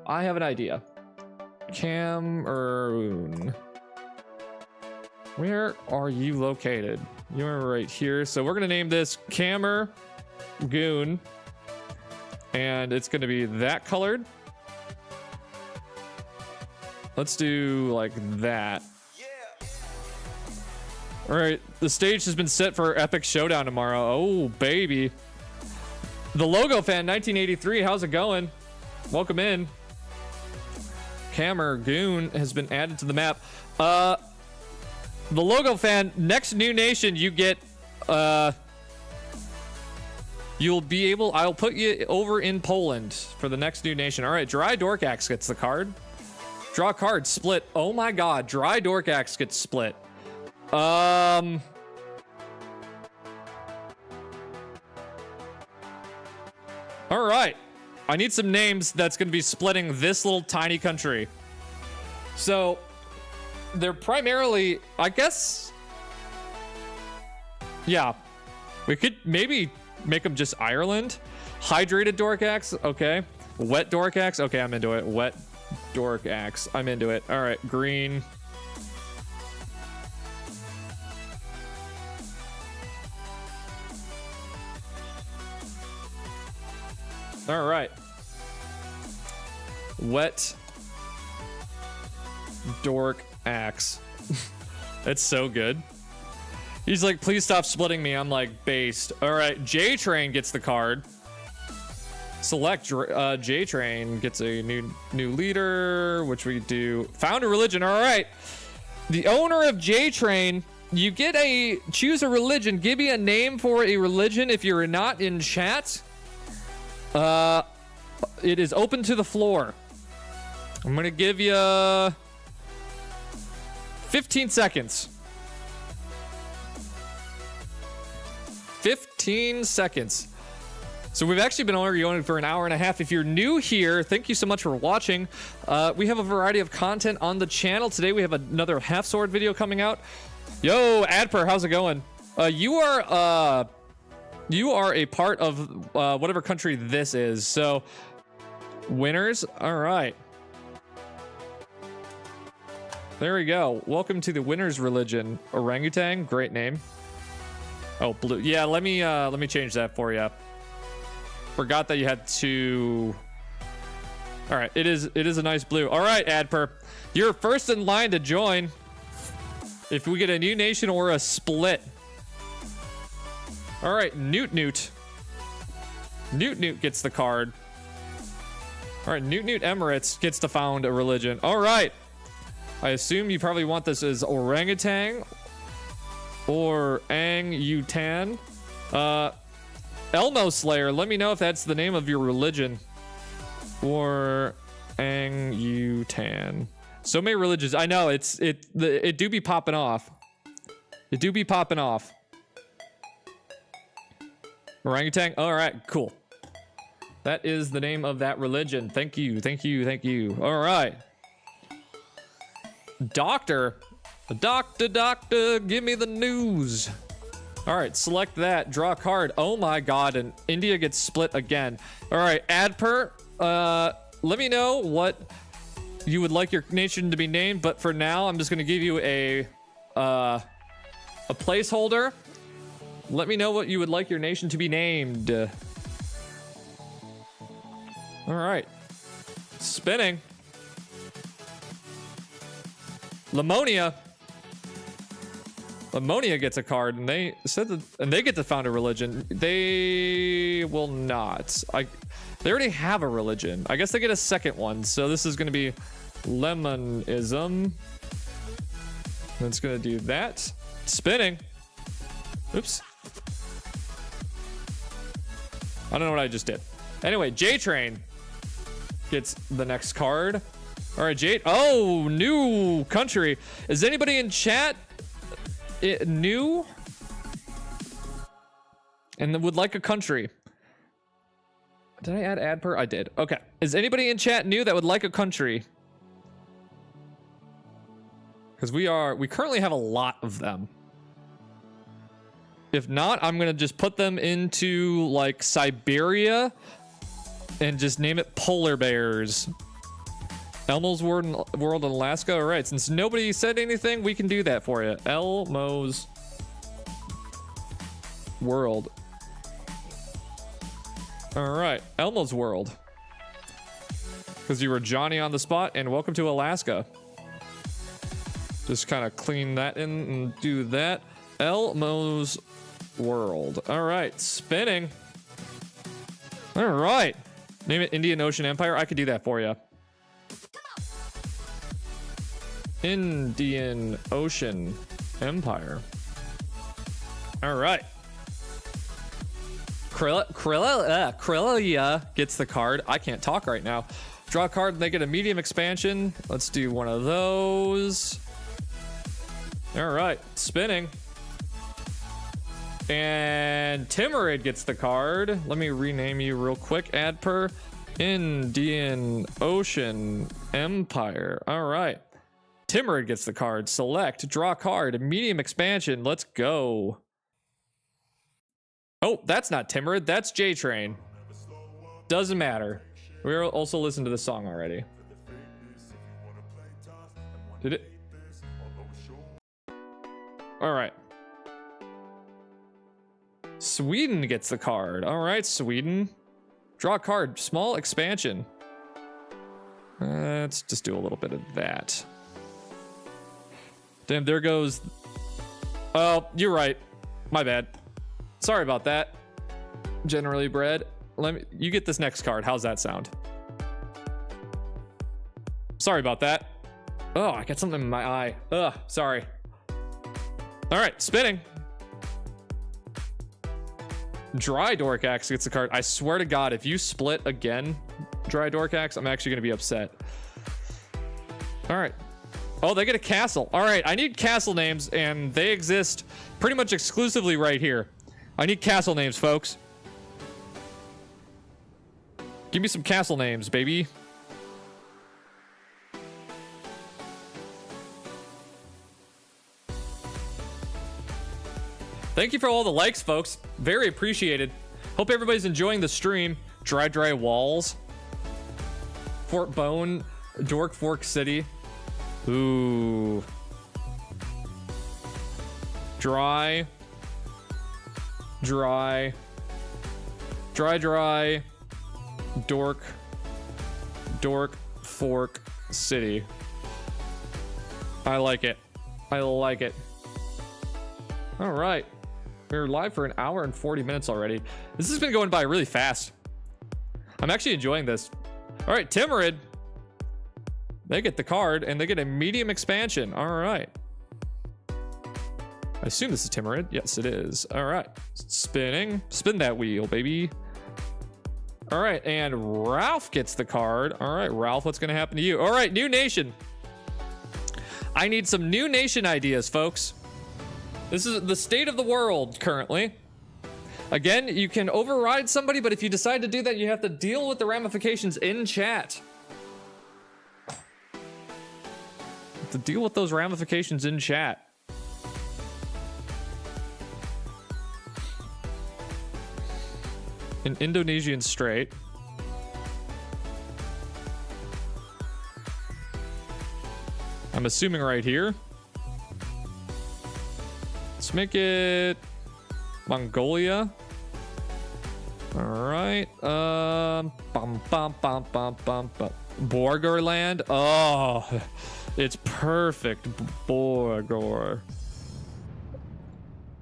have an idea. Cameroon. Where are you located? You're right here. So we're gonna name this Cameroon, and it's gonna be that colored. Let's do like that. All right, the stage has been set for Epic Showdown tomorrow. Oh, baby. The Logo Fan 1983, how's it going? Welcome in. Cameroon has been added to the map. The Logo Fan, next new nation, you get, you'll be able, I'll put you over in Poland for the next new nation. All right, Dry Dorkax gets the card. Draw a card, split. Oh my God, Dry Dorkax gets split. All right. I need some names that's going to be splitting this little tiny country. So they're primarily, I guess. Yeah. We could maybe make them just Ireland. Hydrated Dorkax. Okay. Wet Dorkax. Okay, I'm into it. Wet Dorkax. I'm into it. All right. Green. All right. Wet Dork Axe. That's so good. He's like, please stop splitting me. I'm like, based. All right. J Train gets the card. Select J Train gets a new leader, which we do. Found a religion. All right. The owner of J Train, you get a choose a religion. Give me a name for a religion if you're not in chat. It is open to the floor. I'm gonna give you 15 seconds. 15 seconds. So we've actually been arguing for an hour and a half. If you're new here, thank you so much for watching. We have a variety of content on the channel. Today we have another half sword video coming out. Yo, Adper, how's it going? You are a part of whatever country this is. So winners, all right. There we go. Welcome to the winner's religion. Orangutan, great name. Oh, blue. Yeah, let me change that for you. Forgot that you had to. All right, it is a nice blue. All right, Adper, you're first in line to join. If we get a new nation or a split. All right, Newt Newt gets the card. All right, Newt Emirates gets to found a religion. All right. I assume you probably want this as orangutan or Ang-Utan. Elmo Slayer, let me know if that's the name of your religion. Or Ang-Utan. So many religions. I know it do be popping off. It do be popping off. Orangutan. All right, cool. That is the name of that religion. Thank you. All right. Doctor, give me the news. All right, select that, draw a card. Oh my god, and India gets split again. All right, Adper, let me know what you would like your nation to be named, but for now, I'm just gonna give you a placeholder. Let me know what you would like your nation to be named. All right, spinning. Lamonia gets a card, and they said that, and they get to found a religion. They will not. They already have a religion. I guess they get a second one. So this is going to be Lemonism. It's going to do that. Spinning. Oops. I don't know what I just did. Anyway, J-Train gets the next card. All right, Jade. Oh, new country. Is anybody in chat new and would like a country? Did I add Adper? I did. Okay. Is anybody in chat new that would like a country? Because we currently have a lot of them. If not, I'm gonna just put them into like Siberia and just name it Polar Bears. Elmo's World in Alaska. All right, since nobody said anything, we can do that for you. Elmo's World. All right, Elmo's World. Because you were Johnny on the spot, and welcome to Alaska. Just kind of clean that in and do that. Elmo's World. All right, spinning. All right. Name it Indian Ocean Empire. I could do that for you. Indian Ocean Empire. All right. Corellia gets the card. I can't talk right now. Draw a card and they get a medium expansion. Let's do one of those. All right. Spinning. And Timurid gets the card. Let me rename you real quick. Adper. Indian Ocean Empire. All right. Timurid gets the card. Select, draw card, medium expansion. Let's go. Oh, that's not Timurid. That's J-Train. Doesn't matter. We also listened to the song already. Did it? All right. Sweden gets the card. All right, Sweden. Draw a card. Small expansion. Let's just do a little bit of that. Damn, there goes. Oh, you're right. My bad. Sorry about that. Generally bred. You get this next card. How's that sound? Sorry about that. Oh, I got something in my eye. Ugh, sorry. All right, spinning. Dry Dorkax gets the card. I swear to God, if you split again, Dry Dorkax, I'm actually going to be upset. All right. Oh, they get a castle. All right, I need castle names, and they exist pretty much exclusively right here. I need castle names, folks. Give me some castle names, baby. Thank you for all the likes, folks. Very appreciated. Hope everybody's enjoying the stream. Dry walls. Fort Bone. Dork Fork City. Ooh. Dry. Dork Fork City. I like it. I like it. All right. We're live for an hour and 40 minutes already. This has been going by really fast. I'm actually enjoying this. All right, Timurid. They get the card and they get a medium expansion. All right. I assume this is Timurid. Yes, it is. All right. Spinning. Spin that wheel, baby. All right, and Ralph gets the card. All right, Ralph, what's going to happen to you? All right, new nation. I need some new nation ideas, folks. This is the state of the world currently. Again, you can override somebody, but if you decide to do that, you have to deal with the ramifications in chat. To deal with those ramifications in chat. An Indonesian strait. I'm assuming right here. Let's make it Mongolia. All right. Borgorland. Oh, it's perfect. Borgor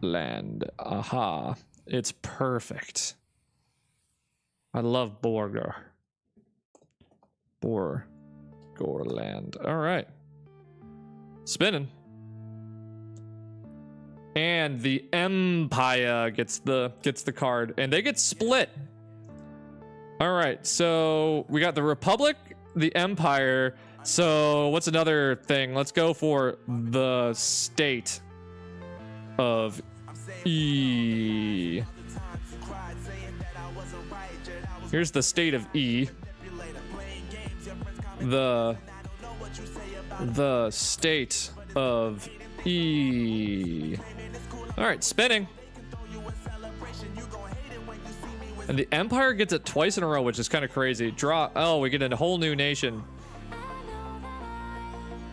land. Aha. It's perfect. I love Borgor. Borgorland. All right. Spinning. And the Empire gets the card, and they get split. All right, so we got the Republic, the Empire. So what's another thing? Let's go for the state of E. Here's the state of E. The state of E. All right, spinning. And the Empire gets it twice in a row, which is kind of crazy. Draw. Oh, we get a whole new nation.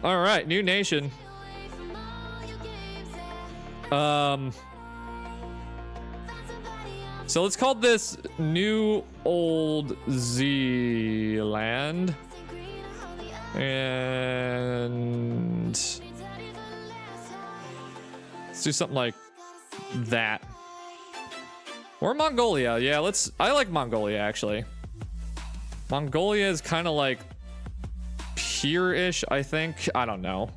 All right, new nation. So let's call this New Old Zealand. And let's do something like that. Or Mongolia. Yeah, I like Mongolia actually. Mongolia is kind of like pure-ish, I think. I don't know.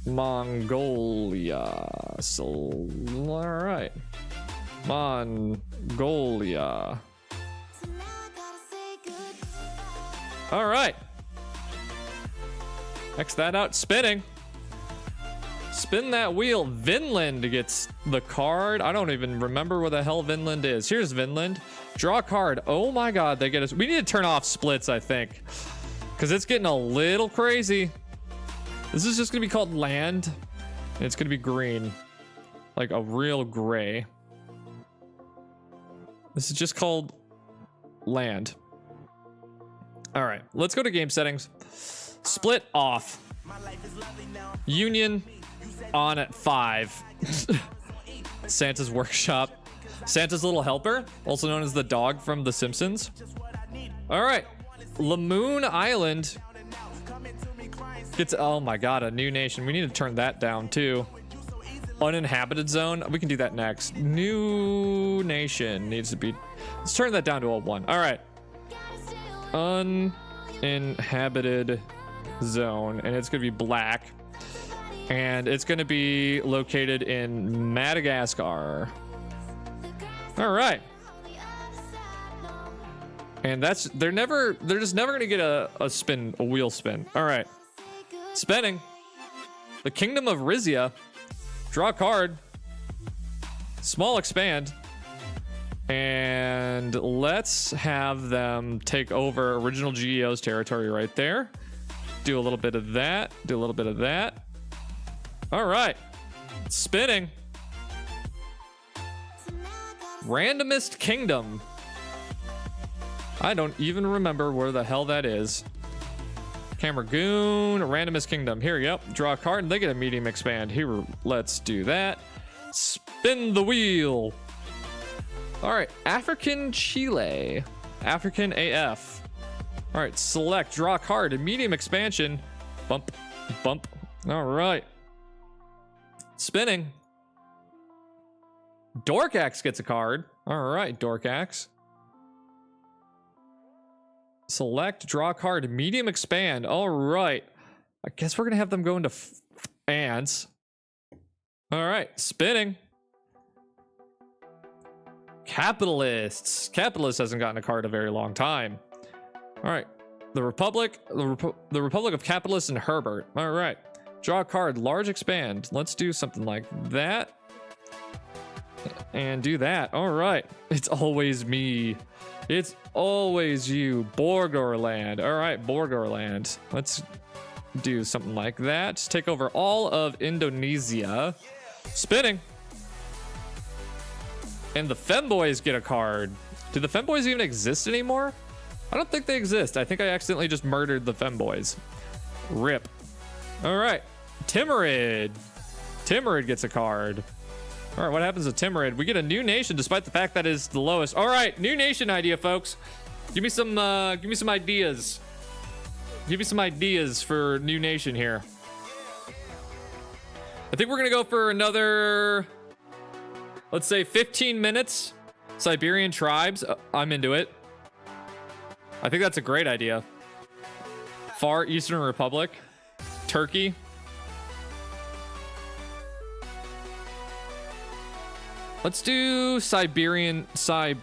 Mongolia. So, all right. Mongolia. All right. X that out. Spinning. Spin that wheel. Vinland gets the card. I don't even remember where the hell Vinland is. Here's Vinland. Draw a card. Oh my god, they get us. We need to turn off splits, I think. Because it's getting a little crazy. This is just going to be called land. And it's going to be green. Like a real gray. This is just called land. All right, let's go to game settings. Split off. Union on at 5. Santa's workshop. Santa's little helper, also known as the dog from The Simpsons. All right, Lamoon Island gets, oh my god, a new nation. We need to turn that down too. Uninhabited zone. We can do that next. New nation needs to be, let's turn that down to a 1. All right. Uninhabited zone, and it's gonna be black, and it's gonna be located in Madagascar. All right, and they're just never gonna get a wheel spin. All right, spinning. The Kingdom of Rizia. Draw a card. Small expand. And let's have them take over original GEO's territory right there. Do a little bit of that. Do a little bit of that. All right. Spinning. Randomist Kingdom. I don't even remember where the hell that is. Cameroon, Randomist Kingdom. Here, yep. Draw a card and they get a medium expand. Here, let's do that. Spin the wheel. All right, African Chile. African AF. All right, select, draw a card, and medium expansion. Bump, bump. All right. Spinning. Dorkax gets a card. All right, Dorkax. Select, draw a card, medium expand. All right. I guess we're going to have them go into ants. All right, spinning. Capitalists. Capitalist hasn't gotten a card in a very long time. All right. The Republic. The Republic of Capitalists and Herbert. All right. Draw a card. Large expand. Let's do something like that. And do that. All right. It's always me. It's always you. Borgorland. All right. Borgorland. Let's do something like that. Take over all of Indonesia. Spinning. And the Femboys get a card. Do the Femboys even exist anymore? I don't think they exist. I think I accidentally just murdered the Femboys. RIP. All right. Timurid. Timurid gets a card. All right, what happens to Timurid? We get a new nation despite the fact that is the lowest. All right, new nation idea, folks. Give me some ideas. Give me some ideas for new nation here. I think we're gonna go for another, let's say 15 minutes. Siberian tribes. I'm into it. I think that's a great idea. Far Eastern Republic. Turkey. Let's do Siberian. How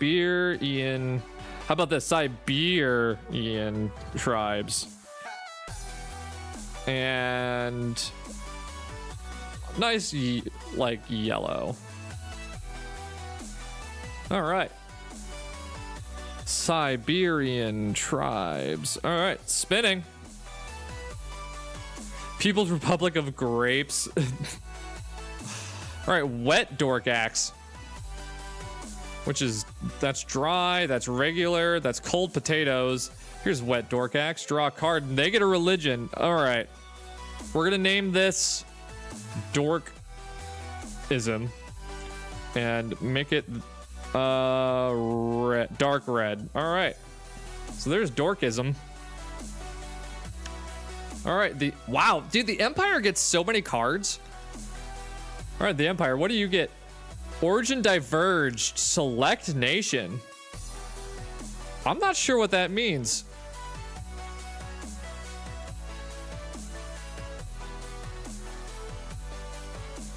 about this? Siberian tribes. And nice, like yellow. All right. Siberian tribes. All right, spinning. People's Republic of Grapes. All right, wet Dorkax. Which is, that's dry, that's regular, that's cold potatoes. Here's wet Dorkax. Draw a card, and they get a religion. All right. We're gonna name this Dorkism. And make it red, dark red. All right. So there's Dorkism. All right. Wow, dude, the Empire gets so many cards. All right, the Empire. What do you get? Origin diverged. Select nation. I'm not sure what that means.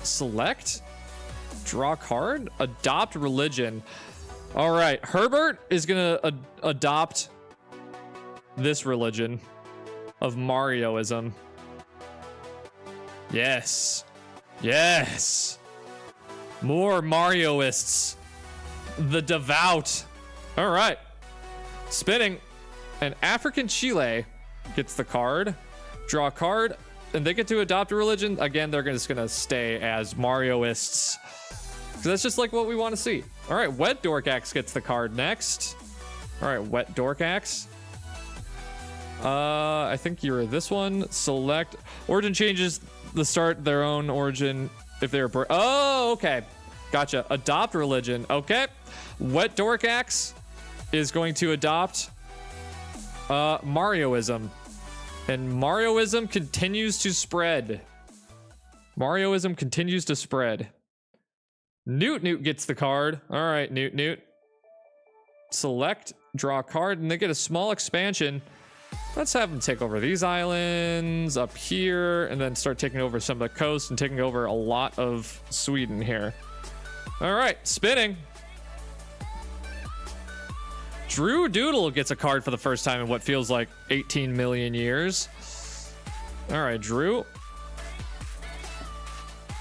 Select. Draw card. Adopt religion. All right, Herbert is gonna adopt this religion of Marioism. Yes. Yes. More Marioists. The devout. All right. Spinning. And African Chile gets the card. Draw a card. And they get to adopt a religion. Again, they're just going to stay as Marioists. So that's just like what we want to see. All right. Wet Dorkax gets the card next. All right. Wet Dorkax. I think you're this one. Select. Origin changes the start their own origin if they're. Oh, okay. Gotcha. Adopt religion. Okay. Wet Dorkax is going to adopt Marioism. And Marioism continues to spread. Marioism continues to spread. Newt gets the card. All right, Newt. Select, draw a card, and they get a small expansion. Let's have them take over these islands up here and then start taking over some of the coast and taking over a lot of Sweden here. All right, spinning. Drew Doodle gets a card for the first time in what feels like 18 million years. All right, Drew.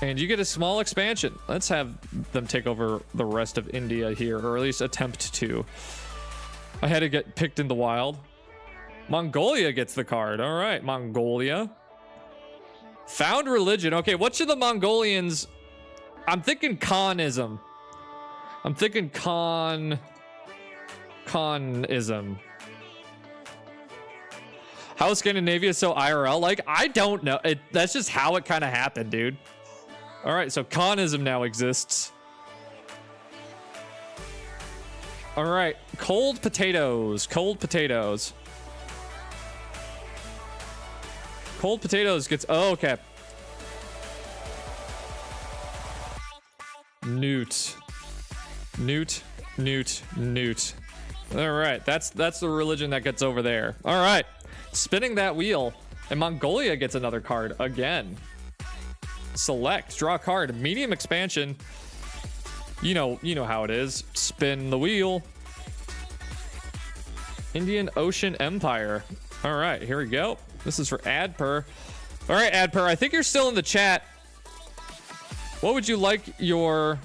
And you get a small expansion. Let's have them take over the rest of India here, or at least attempt to. I had to get picked in the wild. Mongolia gets the card. All right, Mongolia. Found religion. Okay, what should the Mongolians... I'm thinking Khanism. I'm thinking Khanism. How is Scandinavia so IRL? Like, I don't know. That's just how it kind of happened, dude. All right, so Khanism now exists. All right, cold potatoes. Cold potatoes. Cold potatoes gets... Oh, okay. Newt. Newt. Newt. Newt. All right, that's the religion that gets over there. All right, spinning that wheel. And Mongolia gets another card again. Select, draw a card, medium expansion. You know how it is. Spin the wheel. Indian Ocean Empire. All right, here we go. This is for Adper. All right, Adper, I think you're still in the chat. What would you like your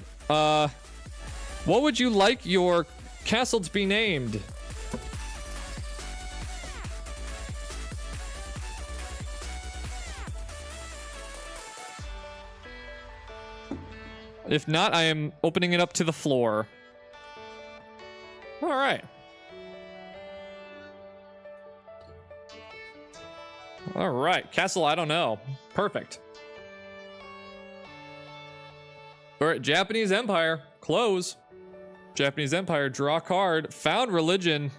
castle to be named? If not, I am opening it up to the floor. All right. All right, castle, I don't know. Perfect. All right, Japanese Empire, close. Japanese Empire, draw card, found religion.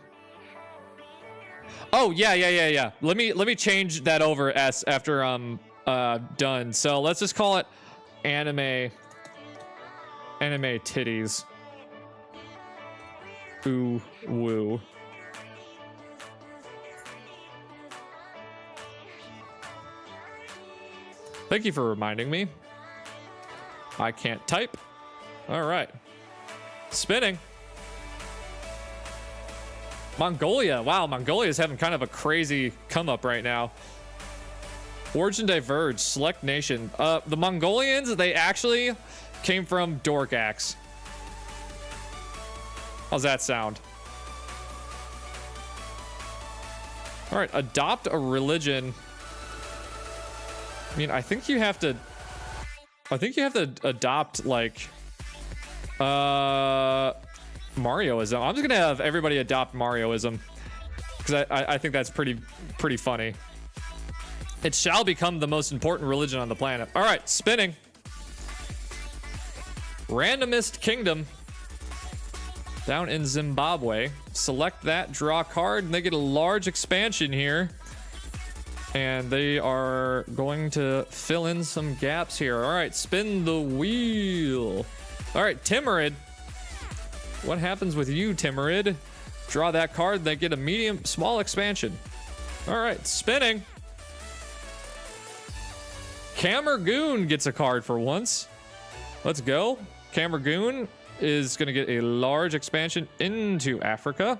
Oh, yeah. Let me change that over S after I'm done. So let's just call it anime titties. Ooh, woo. Thank you for reminding me. I can't type. All right. Spinning. Mongolia. Wow, Mongolia is having kind of a crazy come up right now. Origin diverge. Select nation. The Mongolians, they actually came from Dorkax. How's that sound? All right, adopt a religion. I mean, I think you have to adopt like Marioism. I'm just gonna have everybody adopt Marioism because I think that's pretty funny. It shall become the most important religion on the planet. All right, spinning. Randomist Kingdom down in Zimbabwe. Select that, draw a card, and they get a large expansion here. And they are going to fill in some gaps here. All right, spin the wheel. All right, Timurid. What happens with you, Timurid? Draw that card, they get a small expansion. All right, spinning. Camergoon gets a card for once. Let's go. Camergoon is going to get a large expansion into Africa.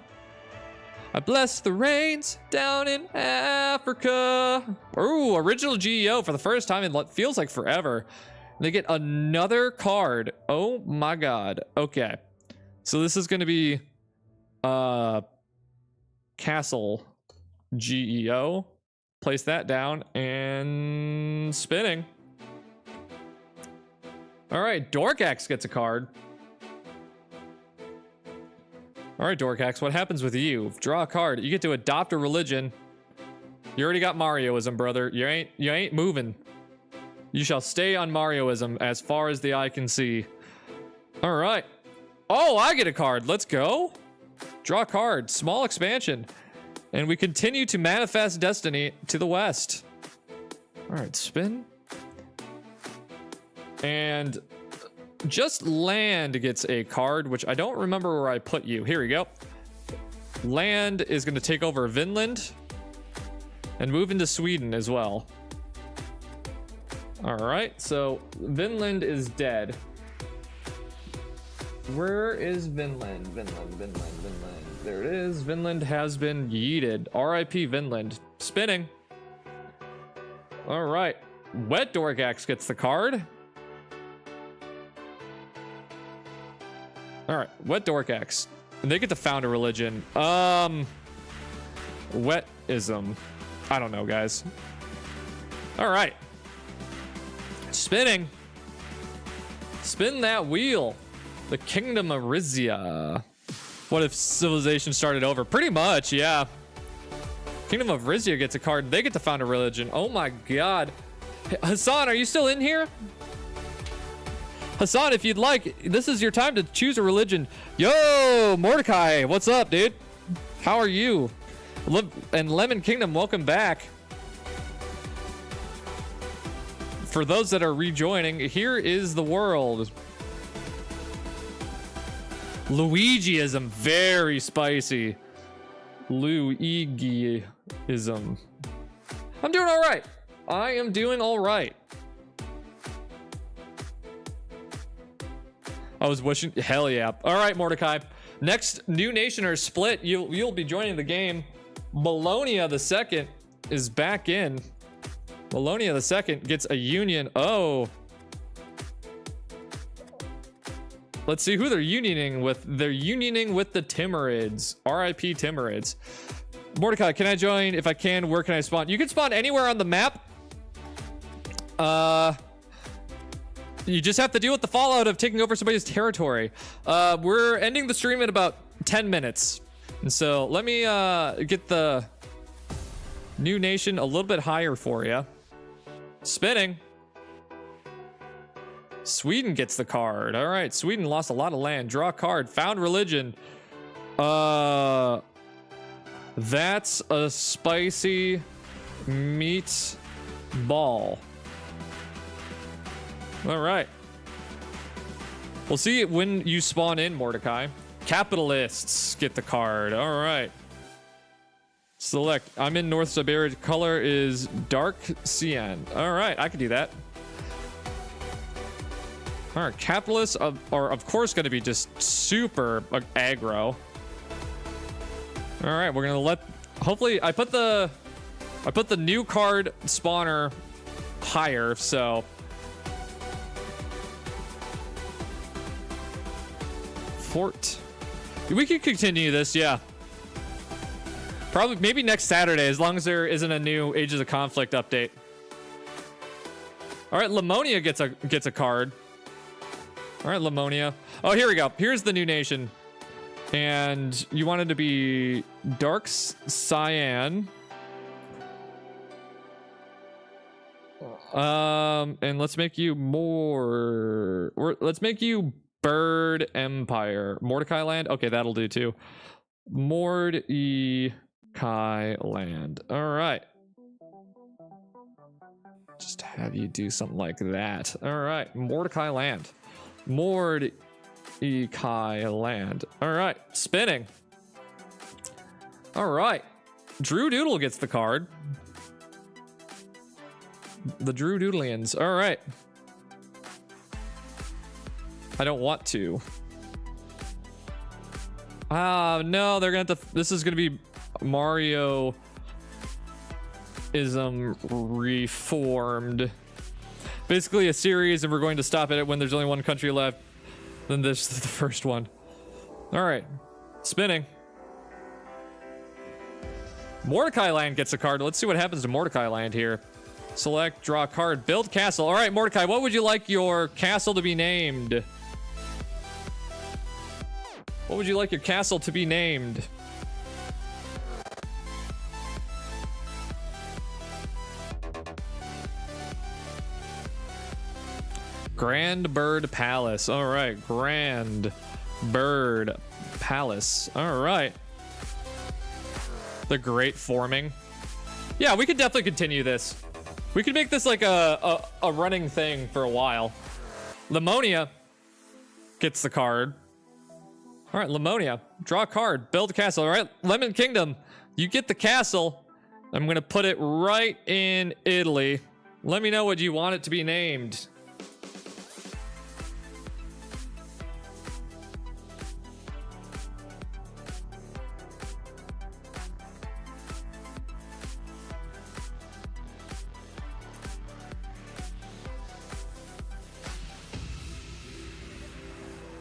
I bless the rains down in Africa. Ooh, original GEO for the first time in what feels like forever. They get another card. Oh my god. Okay. So this is going to be Castle GEO. Place that down and spinning. All right, Dorkax gets a card. All right, Dorkax, what happens with you? Draw a card. You get to adopt a religion. You already got Marioism, brother. You ain't moving. You shall stay on Marioism as far as the eye can see. All right. Oh, I get a card. Let's go. Draw a card. Small expansion. And we continue to manifest destiny to the west. All right, spin. And just land gets a card, which I don't remember where I put you. Here we go. Land is going to take over Vinland and move into Sweden as well. All right, so Vinland is dead. Where is Vinland? Vinland. There it is. Vinland has been yeeted. RIP Vinland. Spinning. All right. Wet Dorkax gets the card. All right, wet Dorkax. And they get to found a religion. Wetism. I don't know, guys. All right. Spinning. Spin that wheel. The Kingdom of Rizia. What if civilization started over? Pretty much, yeah. Kingdom of Rizia gets a card. They get to found a religion. Oh my god. Hey, Hassan, are you still in here? Hassan, if you'd like, this is your time to choose a religion. Yo, Mordecai, what's up, dude? How are you? And Lemon Kingdom, welcome back. For those that are rejoining, here is the world. Luigiism, very spicy. Luigiism. I'm doing all right. I am doing all right. I was wishing, hell yeah. All right, Mordecai. Next new nation or split, you'll be joining the game. Bologna the second is back in. Bologna the second gets a union. Oh. Let's see who they're unioning with. They're unioning with the Timurids. R.I.P. Timurids. Mordecai, can I join? If I can, where can I spawn? You can spawn anywhere on the map. You just have to deal with the fallout of taking over somebody's territory. We're ending the stream in about 10 minutes. And so let me get the new nation a little bit higher for you. Spinning. Sweden gets the card. All right, Sweden lost a lot of land. Draw a card. Found religion. That's a spicy meat ball. All right. We'll see it when you spawn in, Mordecai. Capitalists get the card. All right. Select. I'm in North Siberia. Color is dark cyan. All right, I can do that. All right, capitalists are of course going to be just super aggro. All right, we're gonna let. Hopefully, I put the new card spawner higher, so. Fort. We can continue this, yeah. Probably, maybe next Saturday, as long as there isn't a new Ages of Conflict update. All right, Lamonia gets a card. All right, Lamonia. Oh, here we go. Here's the new nation. And you wanted to be Dark Cyan. And let's make you more. Let's make you Bird Empire. Mordecai land? Okay, that'll do too. Mordecai land. All right. Just have you do something like that. All right, Mordecai land. Mordecai land. All right, spinning. All right. Drew Doodle gets the card. The Drew Doodlians. All right. I don't want to. No, they're gonna have to. This is gonna be Mario-ism reformed. Basically a series, and we're going to stop it when there's only one country left. Then this is the first one. All right, spinning. Mordecai land gets a card. Let's see what happens to Mordecai land here. Select, draw a card, build castle. All right, Mordecai, what would you like your castle to be named? What would you like your castle to be named? Grand Bird Palace. All right, Grand Bird Palace. All right. The Great Forming. Yeah, we could definitely continue this. We could make this like a running thing for a while. Lamonia gets the card. All right, Lamonia, draw a card, build a castle. All right, Lemon Kingdom, you get the castle. I'm gonna put it right in Italy. Let me know what you want it to be named.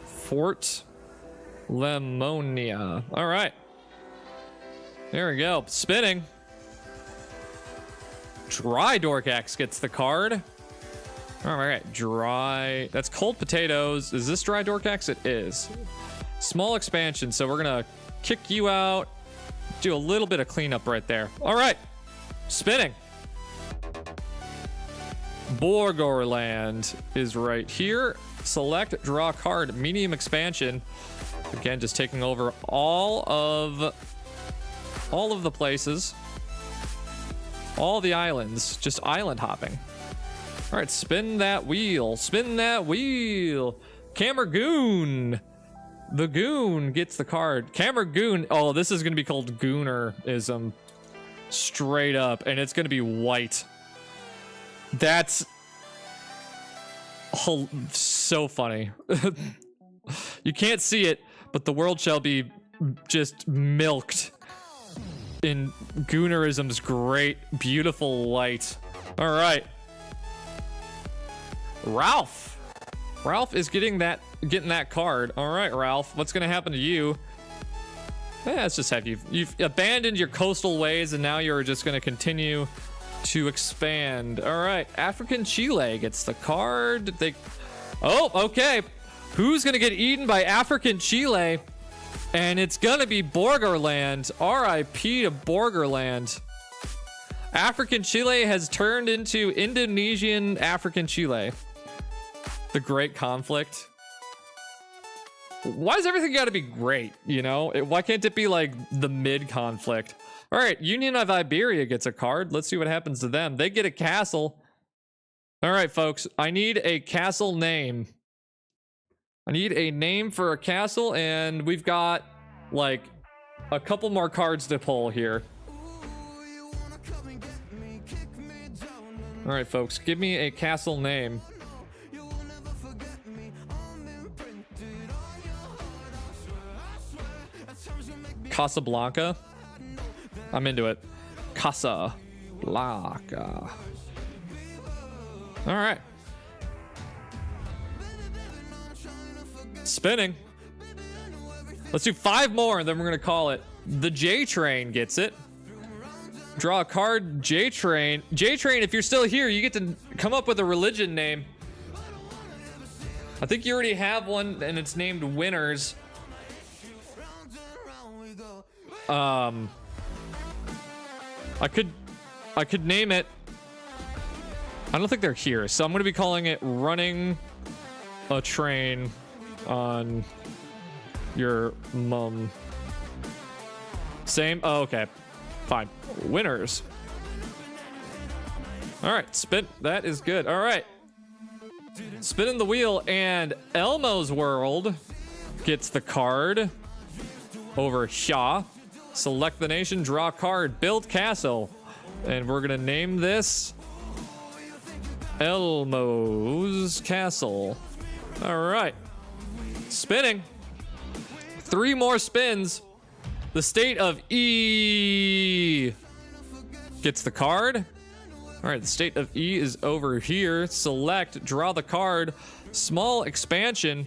Fort Lemonia. All right. There we go. Spinning. Dry Dorkax gets the card. All right. Dry. That's cold potatoes. Is this dry Dorkax? It is. Small expansion. So we're going to kick you out. Do a little bit of cleanup right there. All right. Spinning. Borgorland is right here. Select, draw card, medium expansion. Again, just taking over all of the places. All the islands. Just island hopping. All right, spin that wheel. Spin that wheel. Camergoon. The goon gets the card. Camergoon. Oh, this is going to be called Goonerism. Straight up. And it's going to be white. That's so funny. You can't see it, but the world shall be just milked in Goonerism's great, beautiful light. All right. Ralph. Ralph is getting that card. All right, Ralph. What's going to happen to you? Let's just have you've abandoned your coastal ways, and now you're just going to continue to expand. All right, African Chile gets the card. Oh, okay. Who's gonna get eaten by African Chile? And it's gonna be Borgerland. R.I.P. to Borgerland. African Chile has turned into Indonesian African Chile. The Great Conflict. Why does everything gotta be great, you know? Why can't it be like the mid-conflict? All right, Union of Iberia gets a card. Let's see what happens to them. They get a castle. All right, folks. I need a castle name. I need a name for a castle, and we've got, like, a couple more cards to pull here. All right, folks. Give me a castle name. Casablanca. I'm into it. Casablanca. All right. Spinning. Let's do 5 more, and then we're going to call it. The J-Train gets it. Draw a card, J-Train. J-Train, if you're still here, you get to come up with a religion name. I think you already have one, and it's named Winners. I could name it. I don't think they're here, so I'm going to be calling it Running a Train on Your Mum. Same? Oh, okay. Fine. Winners. All right, spin. That is good. All right. Spinning the wheel, and Elmo's World gets the card over Shaw. Select the nation, draw card, build castle. And we're going to name this Elmo's Castle. All right. Spinning. 3 more spins. The state of E gets the card. All right, the state of E is over here. Select, draw the card. Small expansion.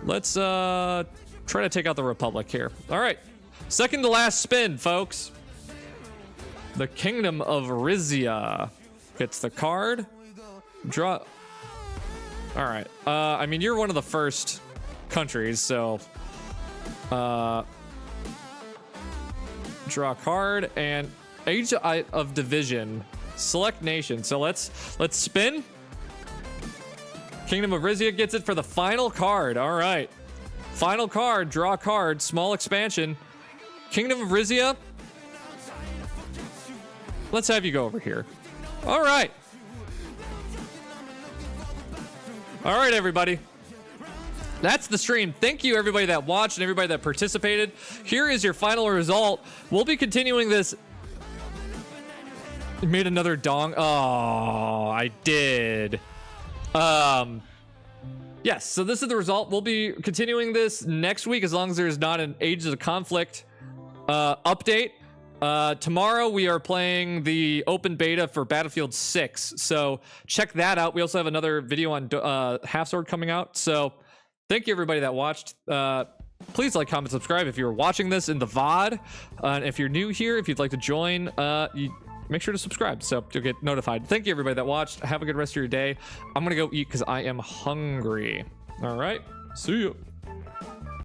Let's try to take out the Republic here. All right. Second to last spin, folks. The Kingdom of Rizia gets the card. Draw. All right. I mean, you're one of the first countries, so draw a card, and Age of Division. Select nation. So let's spin. Kingdom of Rizia gets it for the final card. All right. Final card, draw a card, small expansion. Kingdom of Rizia. Let's have you go over here. All right. All right, everybody. That's the stream. Thank you, everybody that watched and everybody that participated. Here is your final result. We'll be continuing this. You made another dong. Oh, I did. Yes, so this is the result. We'll be continuing this next week as long as there's not an Age of Conflict update. Tomorrow we are playing the open beta for Battlefield 6, so check that out. We also have another video on Half Sword coming out, so thank you everybody that watched. please like, comment, subscribe if you're watching this in the VOD. And if you're new here, if you'd like to join, you make sure to subscribe so you'll get notified. Thank you everybody that watched. Have a good rest of your day. I'm gonna go eat because I am hungry. All right, see you.